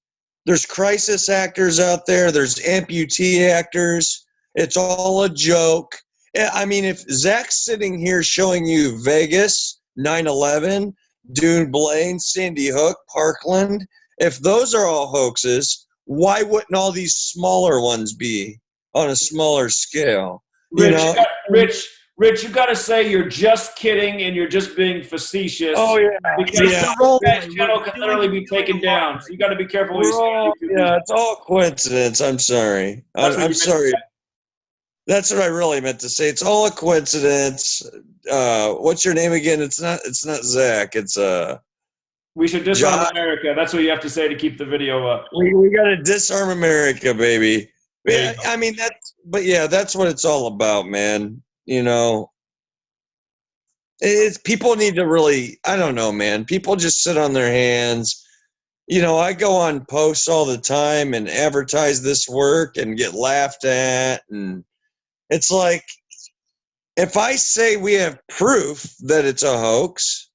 C: There's crisis actors out there. There's amputee actors. It's all a joke. I mean, if Zach's sitting here showing you Vegas, 9/11, Dunblane, Sandy Hook, Parkland, if those are all hoaxes, why wouldn't all these smaller ones be on a smaller scale?
B: Rich, you got to say you're just kidding and you're just being facetious.
C: Oh, yeah.
B: Because that channel could literally be taken down. So you got to be careful what you say.
C: Yeah, it's all coincidence. I'm sorry. I'm sorry. That's what I really meant to say. It's all a coincidence. What's your name again? It's not Zach. It's
B: We should disarm America. That's what you have to say to keep the video up.
C: We got to disarm America, baby. Yeah, I mean, that's what it's all about, man. You know, people need to really, I don't know, man. People just sit on their hands. You know, I go on posts all the time and advertise this work and get laughed at. And it's like, if I say we have proof that it's a hoax,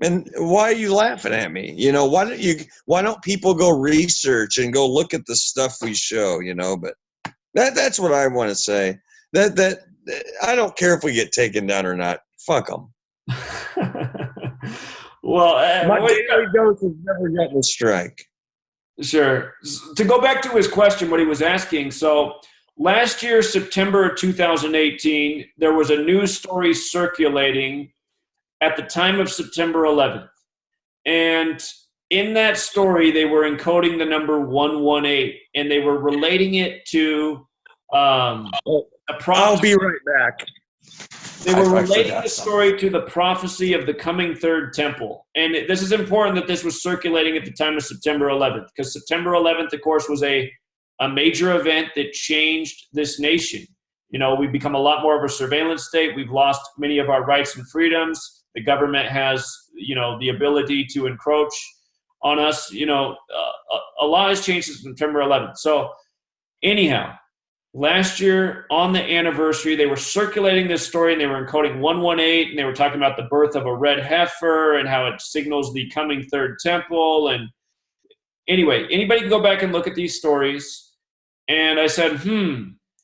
C: and why are you laughing at me? You know, why don't people go research and go look at the stuff we show, you know? But that's what I want to say. That I don't care if we get taken down or not. Fuck them.
B: Well,
C: my daily dose has never gotten a strike.
B: Sure. To go back to his question, what he was asking. So last year, September 2018, there was a news story circulating at the time of September 11th. And in that story, they were encoding the number 118, and they were relating it to a prophecy.
C: I'll be right back.
B: They were relating the story to the prophecy of the coming third temple. And this is important that this was circulating at the time of September 11th, because September 11th, of course, was a major event that changed this nation. You know, we've become a lot more of a surveillance state. We've lost many of our rights and freedoms. The government has, the ability to encroach on us. A lot has changed since September 11th. So anyhow, last year on the anniversary, they were circulating this story and they were encoding 118, and they were talking about the birth of a red heifer and how it signals the coming third temple. And anyway, anybody can go back and look at these stories. And I said,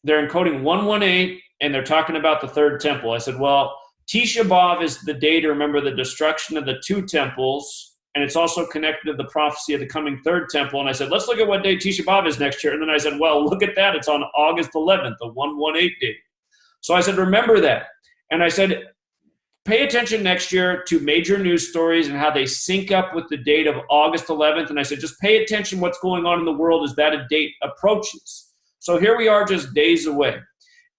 B: they're encoding 118 and they're talking about the third temple. I said, well, Tisha B'Av is the day to remember the destruction of the two temples, and it's also connected to the prophecy of the coming third temple. And I said, let's look at what day Tisha B'Av is next year. And then I said, well, look at that. It's on August 11th, the 118 date. So I said, remember that. And I said, pay attention next year to major news stories and how they sync up with the date of August 11th. And I said, just pay attention what's going on in the world as that a date approaches. So here we are just days away.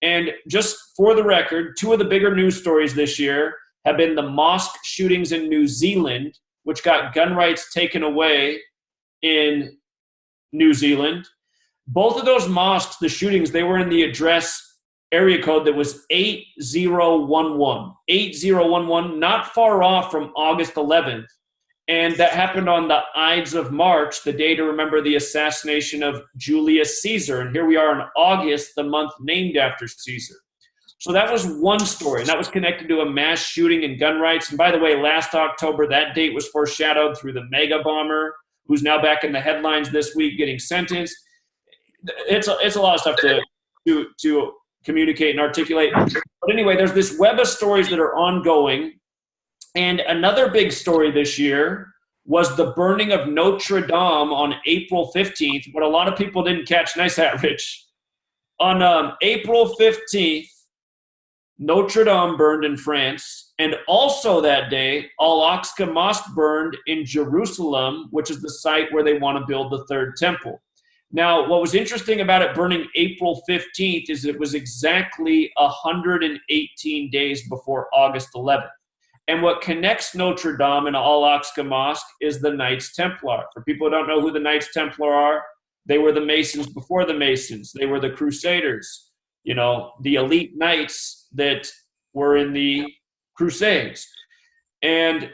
B: And just for the record, two of the bigger news stories this year have been the mosque shootings in New Zealand, which got gun rights taken away in New Zealand. Both of those mosques, the shootings, they were in the address area code that was 8011. 8011, not far off from August 11th. And that happened on the Ides of March, the day to remember the assassination of Julius Caesar. And here we are in August, the month named after Caesar. So that was one story, and that was connected to a mass shooting and gun rights. And by the way, last October, that date was foreshadowed through the mega bomber, who's now back in the headlines this week getting sentenced. It's a lot of stuff to communicate and articulate. But anyway, there's this web of stories that are ongoing. And another big story this year was the burning of Notre Dame on April 15th. What a lot of people didn't catch, nice hat, Rich. On April 15th, Notre Dame burned in France. And also that day, Al-Aqsa Mosque burned in Jerusalem, which is the site where they want to build the third temple. Now, what was interesting about it burning April 15th is it was exactly 118 days before August 11th. And what connects Notre Dame and Al-Aqsa Mosque is the Knights Templar. For people who don't know who the Knights Templar are, they were the Masons before the Masons. They were the Crusaders, the elite knights that were in the Crusades. And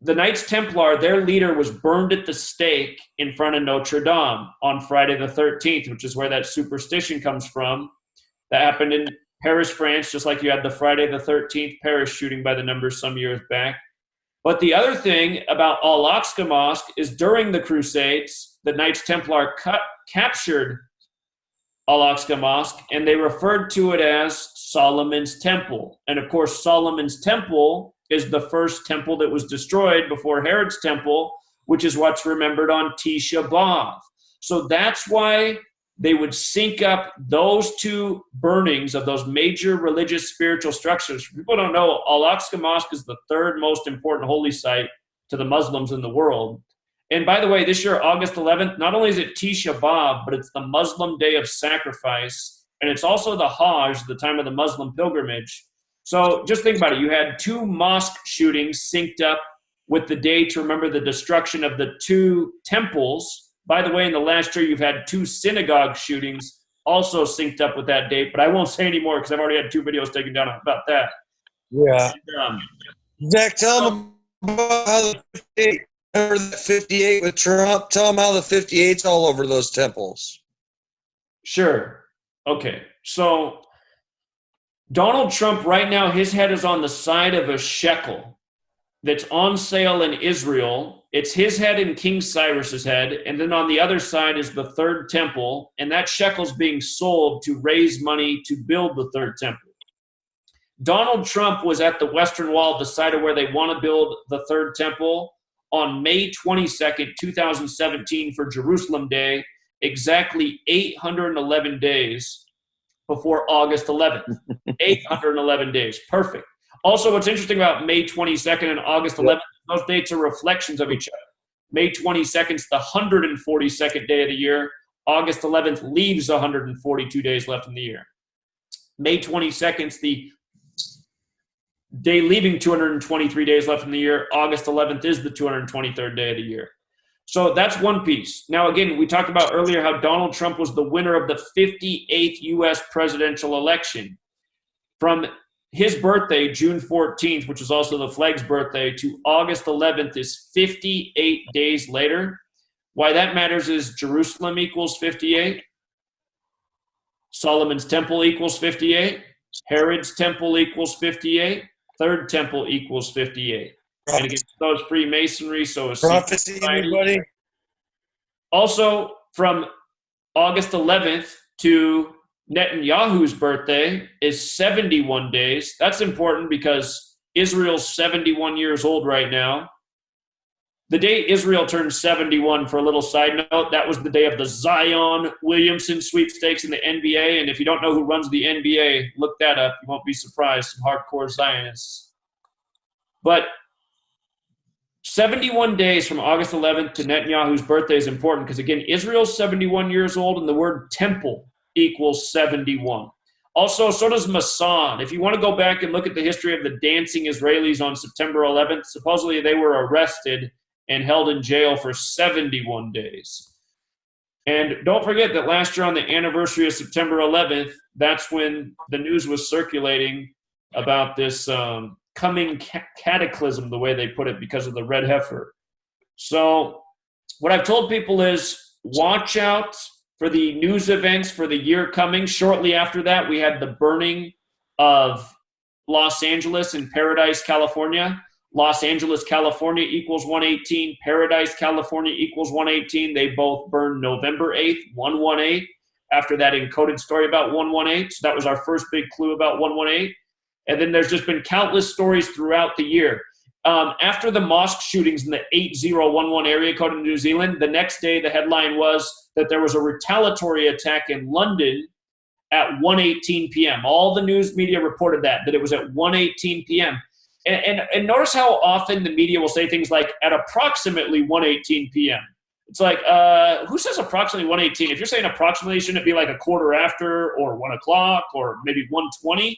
B: the Knights Templar, their leader was burned at the stake in front of Notre Dame on Friday the 13th, which is where that superstition comes from. That happened in Paris, France, just like you had the Friday the 13th Paris shooting by the numbers some years back. But the other thing about Al-Aqsa Mosque is during the Crusades, the Knights Templar captured Al-Aqsa Mosque, and they referred to it as Solomon's Temple. And of course, Solomon's Temple is the first temple that was destroyed before Herod's temple, which is what's remembered on Tisha B'Av. So that's why they would sync up those two burnings of those major religious spiritual structures. People don't know, Al-Aqsa Mosque is the third most important holy site to the Muslims in the world. And by the way, this year, August 11th, not only is it Tisha B'Av, but it's the Muslim day of sacrifice. And it's also the Hajj, the time of the Muslim pilgrimage. So just think about it. You had two mosque shootings synced up with the day to remember the destruction of the two temples. By the way, in the last year, you've had two synagogue shootings also synced up with that date. But I won't say any more because I've already had two videos taken down about that.
C: Yeah. Zach, tell them about how the 58, remember that 58 with Trump? Tell them how the 58's all over those temples.
B: Sure. Okay. So Donald Trump right now, his head is on the side of a shekel that's on sale in Israel. It's his head and King Cyrus's head. And then on the other side is the third temple. And that shekel's being sold to raise money to build the third temple. Donald Trump was at the Western Wall, the site of where they want to build the third temple, on May 22nd, 2017 for Jerusalem Day, exactly 811 days before August 11th. 811 days. Perfect. Also, what's interesting about May 22nd and August 11th, those dates are reflections of each other. May 22nd is the 142nd day of the year. August 11th leaves 142 days left in the year. May 22nd is the day leaving 223 days left in the year. August 11th is the 223rd day of the year. So that's one piece. Now, again, we talked about earlier how Donald Trump was the winner of the 58th U.S. presidential election. From his birthday, June 14th, which is also the flag's birthday, to August 11th is 58 days later. Why that matters is Jerusalem equals 58. Solomon's temple equals 58. Herod's temple equals 58. Third temple equals 58. And again, so is Freemasonry, so is
C: prophecy, anybody?
B: Also, from August 11th to Netanyahu's birthday is 71 days. That's important because Israel's 71 years old right now. The day Israel turned 71, for a little side note, that was the day of the Zion Williamson sweepstakes in the NBA. And if you don't know who runs the NBA, look that up. You won't be surprised. Some hardcore Zionists. But 71 days from August 11th to Netanyahu's birthday is important because, again, Israel's 71 years old and the word temple equals 71. Also, so does Masan. If you want to go back and look at the history of the dancing Israelis on September 11th, supposedly they were arrested and held in jail for 71 days. And don't forget that last year on the anniversary of September 11th, that's when the news was circulating about this coming cataclysm, the way they put it, because of the red heifer. So what I've told people is watch out for the news events for the year coming. Shortly after that, we had the burning of Los Angeles and Paradise, California. Los Angeles, California equals 118. Paradise, California equals 118. They both burned November 8th, 118. After that encoded story about 118. So that was our first big clue about 118. And then there's just been countless stories throughout the year. After the mosque shootings in the 8011 area code in New Zealand, the next day the headline was that there was a retaliatory attack in London at 1:18 p.m. All the news media reported that it was at 1:18 p.m. And notice how often the media will say things like at approximately 1:18 p.m. It's like, who says approximately 1:18? If you're saying approximately, shouldn't it be like a quarter after or 1 o'clock or maybe 1:20?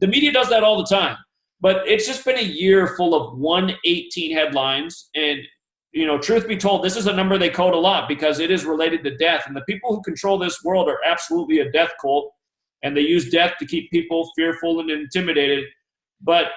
B: The media does that all the time. But it's just been a year full of 1:18 headlines. And, you know, truth be told, this is a number they code a lot because it is related to death. And the people who control this world are absolutely a death cult. And they use death to keep people fearful and intimidated. But,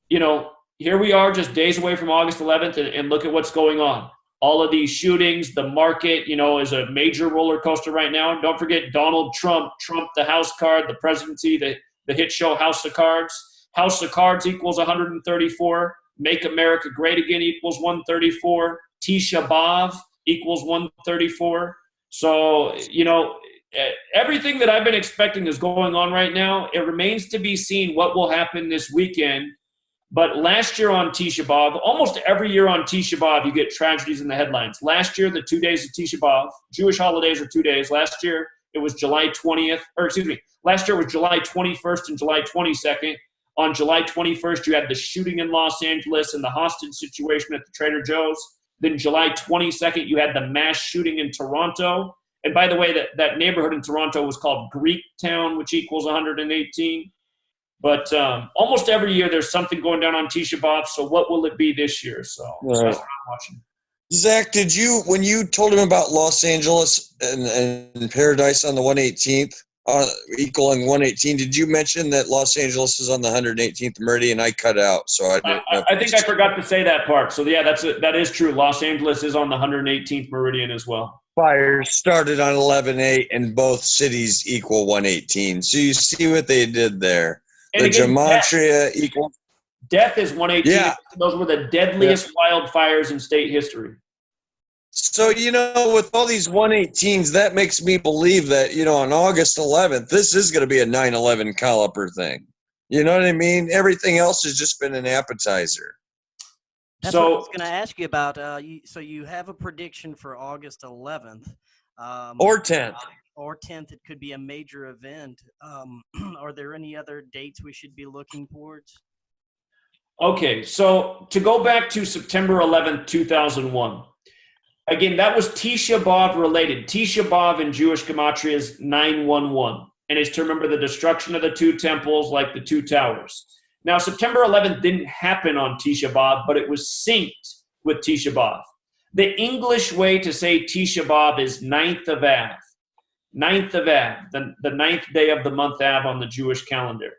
B: you know, here we are just days away from August 11th and look at what's going on. All of these shootings, the market, you know, is a major roller coaster right now. Don't forget Donald Trump, the house card, the presidency, the hit show House of Cards. House of Cards equals 134. Make America Great Again equals 134. Tisha B'Av equals 134. So, you know, everything that I've been expecting is going on right now. It remains to be seen what will happen this weekend. But last year on Tisha B'Av, almost every year on Tisha B'Av, you get tragedies in the headlines. Last year, the 2 days of Tisha B'Av, Jewish holidays are 2 days. Last year, it was July 20th, or excuse me, last year was July 21st and July 22nd. On July 21st, you had the shooting in Los Angeles and the hostage situation at the Trader Joe's. Then July 22nd, you had the mass shooting in Toronto. And by the way, that neighborhood in Toronto was called Greektown, which equals 118. But almost every year there's something going down on Tisha B'Av. So what will it be this year? So that's what I'm watching.
C: Zach, did you, when you told him about Los Angeles and Paradise on the 118th, equaling 118, did you mention that Los Angeles is on the 118th meridian? I cut out, so I didn't know.
B: I think I forgot to say that part. So yeah, that is true. Los Angeles is on the 118th meridian as well.
C: Fires started on 11/8, and both cities equal 118. So you see what they did there. And the Gematria equals
B: death is 118. Yeah. Those were the deadliest wildfires in state history.
C: So, you know, with all these 118s, that makes me believe that, you know, on August 11th, this is going to be a 9/11 caliper thing. You know what I mean? Everything else has just been an appetizer.
A: That's what I was going to ask you about. So you have a prediction for August 11th.
C: Or 10th.
A: Or 10th. It could be a major event. Are there any other dates we should be looking towards?
B: Okay, so to go back to September 11th, 2001. Again, that was Tisha B'Av related. Tisha B'Av in Jewish Gematria is 911. And it's to remember the destruction of the two temples like the two towers. Now, September 11th didn't happen on Tisha B'Av, but it was synced with Tisha B'Av. The English way to say Tisha B'Av is 9th of Av. 9th of Av, the 9th day of the month Av on the Jewish calendar.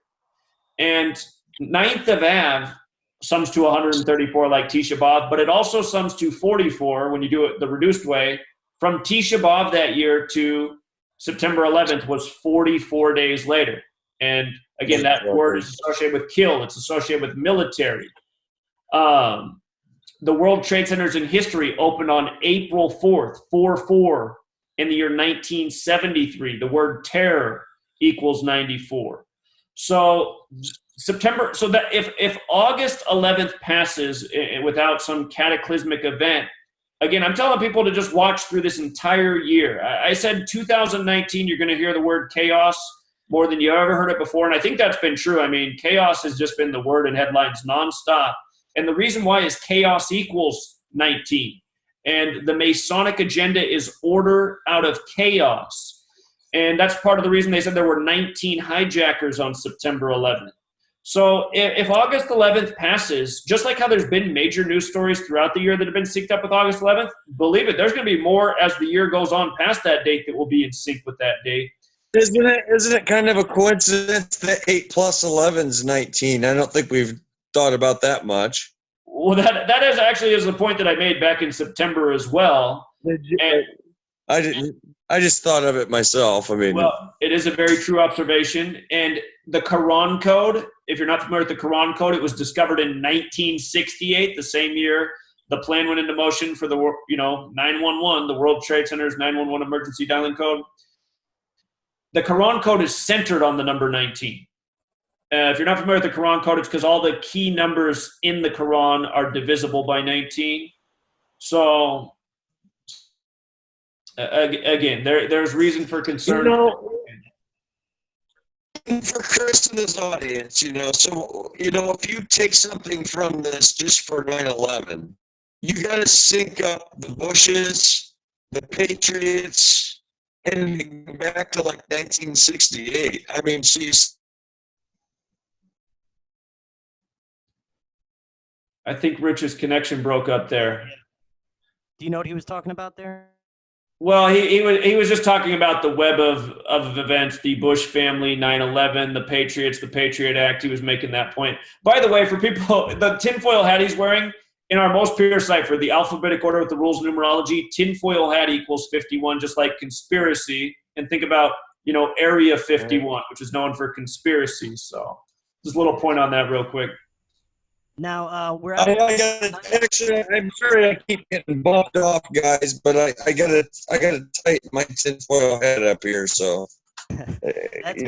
B: And 9th of Av sums to 134 like Tisha B'Av, but it also sums to 44 when you do it the reduced way. From Tisha B'Av that year to September 11th was 44 days later. And again, that word is associated with kill. It's associated with military. The World Trade Centers in history opened on April 4th, 4-4, in the year 1973. The word terror equals 94. So so that if August 11th passes without some cataclysmic event, again, I'm telling people to just watch through this entire year. I said 2019, you're going to hear the word chaos more than you ever heard it before, and I think that's been true. I mean, chaos has just been the word in headlines nonstop. And the reason why is chaos equals 19. And the Masonic agenda is order out of chaos. And that's part of the reason they said there were 19 hijackers on September 11th. So if August 11th passes, just like how there's been major news stories throughout the year that have been synced up with August 11th, believe it, there's going to be more as the year goes on past that date that will be in sync with that date.
C: Isn't it kind of a coincidence that 8 plus 11 is 19? I don't think we've thought about that much.
B: Well, that is actually the point that I made back in September as well.
C: I didn't. I just thought of it myself. I mean,
B: well, it is a very true observation. And the Quran code, if you're not familiar with the Quran code, it was discovered in 1968, the same year the plan went into motion for the 911, the World Trade Center's 911 emergency dialing code. The Quran code is centered on the number 19. If you're not familiar with the Quran code, it's because all the key numbers in the Quran are divisible by 19. So, again, there's reason for concern.
C: For Chris and his audience, so, if you take something from this just for 9/11, you got to sync up the Bushes, the Patriots, and back to like 1968. I mean,
B: I think Rich's connection broke up there.
A: Do you know what he was talking about there?
B: Well, he was just talking about the web of events, the Bush family, 9/11, the Patriots, the Patriot Act. He was making that point. By the way, for people, the tinfoil hat he's wearing, in our most pure cipher, the alphabetic order with the rules of numerology, tinfoil hat equals 51, just like conspiracy. And think about, Area 51, which is known for conspiracy. So just a little point on that real quick.
A: Now, we're
C: out. I'm sorry I keep getting bumped off, guys, but I gotta tighten my tinfoil head up here, so
A: But,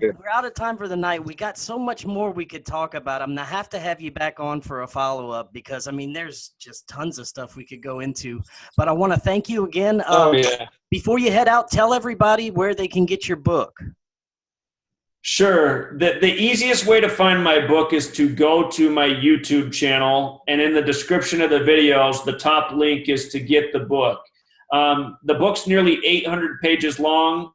A: we're out of time for the night. We got so much more we could talk about. I'm gonna have to have you back on for a follow-up because there's just tons of stuff we could go into. But I want to thank you again. Before you head out, tell everybody where they can get your book.
B: Sure. The easiest way to find my book is to go to my YouTube channel, and in the description of the videos, the top link is to get the book. The book's nearly 800 pages long.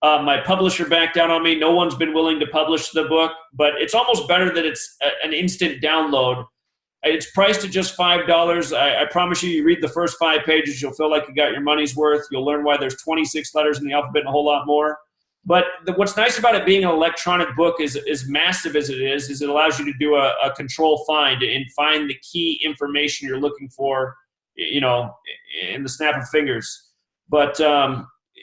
B: My publisher backed out on me. No one's been willing to publish the book, but it's almost better that it's an instant download. It's priced at just $5. I promise you read the first 5 pages, you'll feel like you got your money's worth. You'll learn why there's 26 letters in the alphabet and a whole lot more. But what's nice about it being an electronic book is massive as it is it allows you to do a control find and find the key information you're looking for, in the snap of fingers. But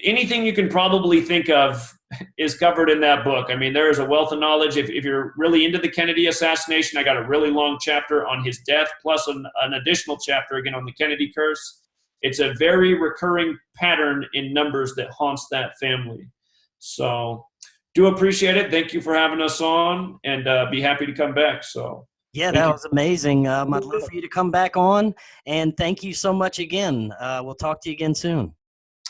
B: anything you can probably think of is covered in that book. There is a wealth of knowledge. If you're really into the Kennedy assassination, I got a really long chapter on his death, plus an additional chapter, again, on the Kennedy curse. It's a very recurring pattern in numbers that haunts that family. So do appreciate it. Thank you for having us on, and be happy to come back. So
A: yeah, that was amazing. I'd love for you to come back on, and thank you so much again. We'll talk to you again soon.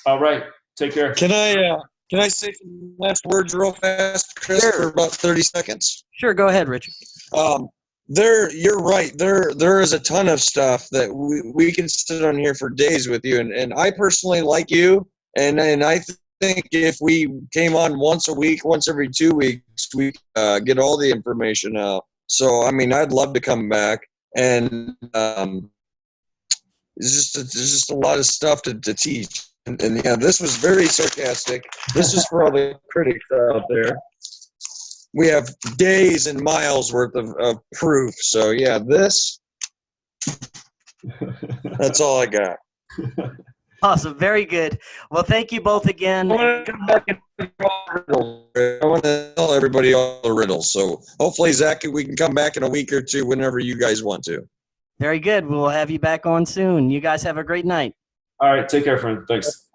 B: All right. Take care.
C: Can I say some last words real fast, Chris, for about 30 seconds?
A: Sure, go ahead, Richard.
C: You're right. There is a ton of stuff that we can sit on here for days with you, and I personally like you, and I think if we came on once a week, once every 2 weeks, we get all the information out. So I'd love to come back, and there's just a lot of stuff to teach. And yeah, this was very sarcastic. This is for all the critics out there. we have days and miles worth of proof. So yeah, that's all I got.
A: Awesome. Very good. Well, thank you both again.
C: I want to come back and I want to tell everybody all the riddles. So hopefully, Zach, we can come back in a week or two whenever you guys want to.
A: Very good. We'll have you back on soon. You guys have a great night.
B: All right. Take care, friend. Thanks.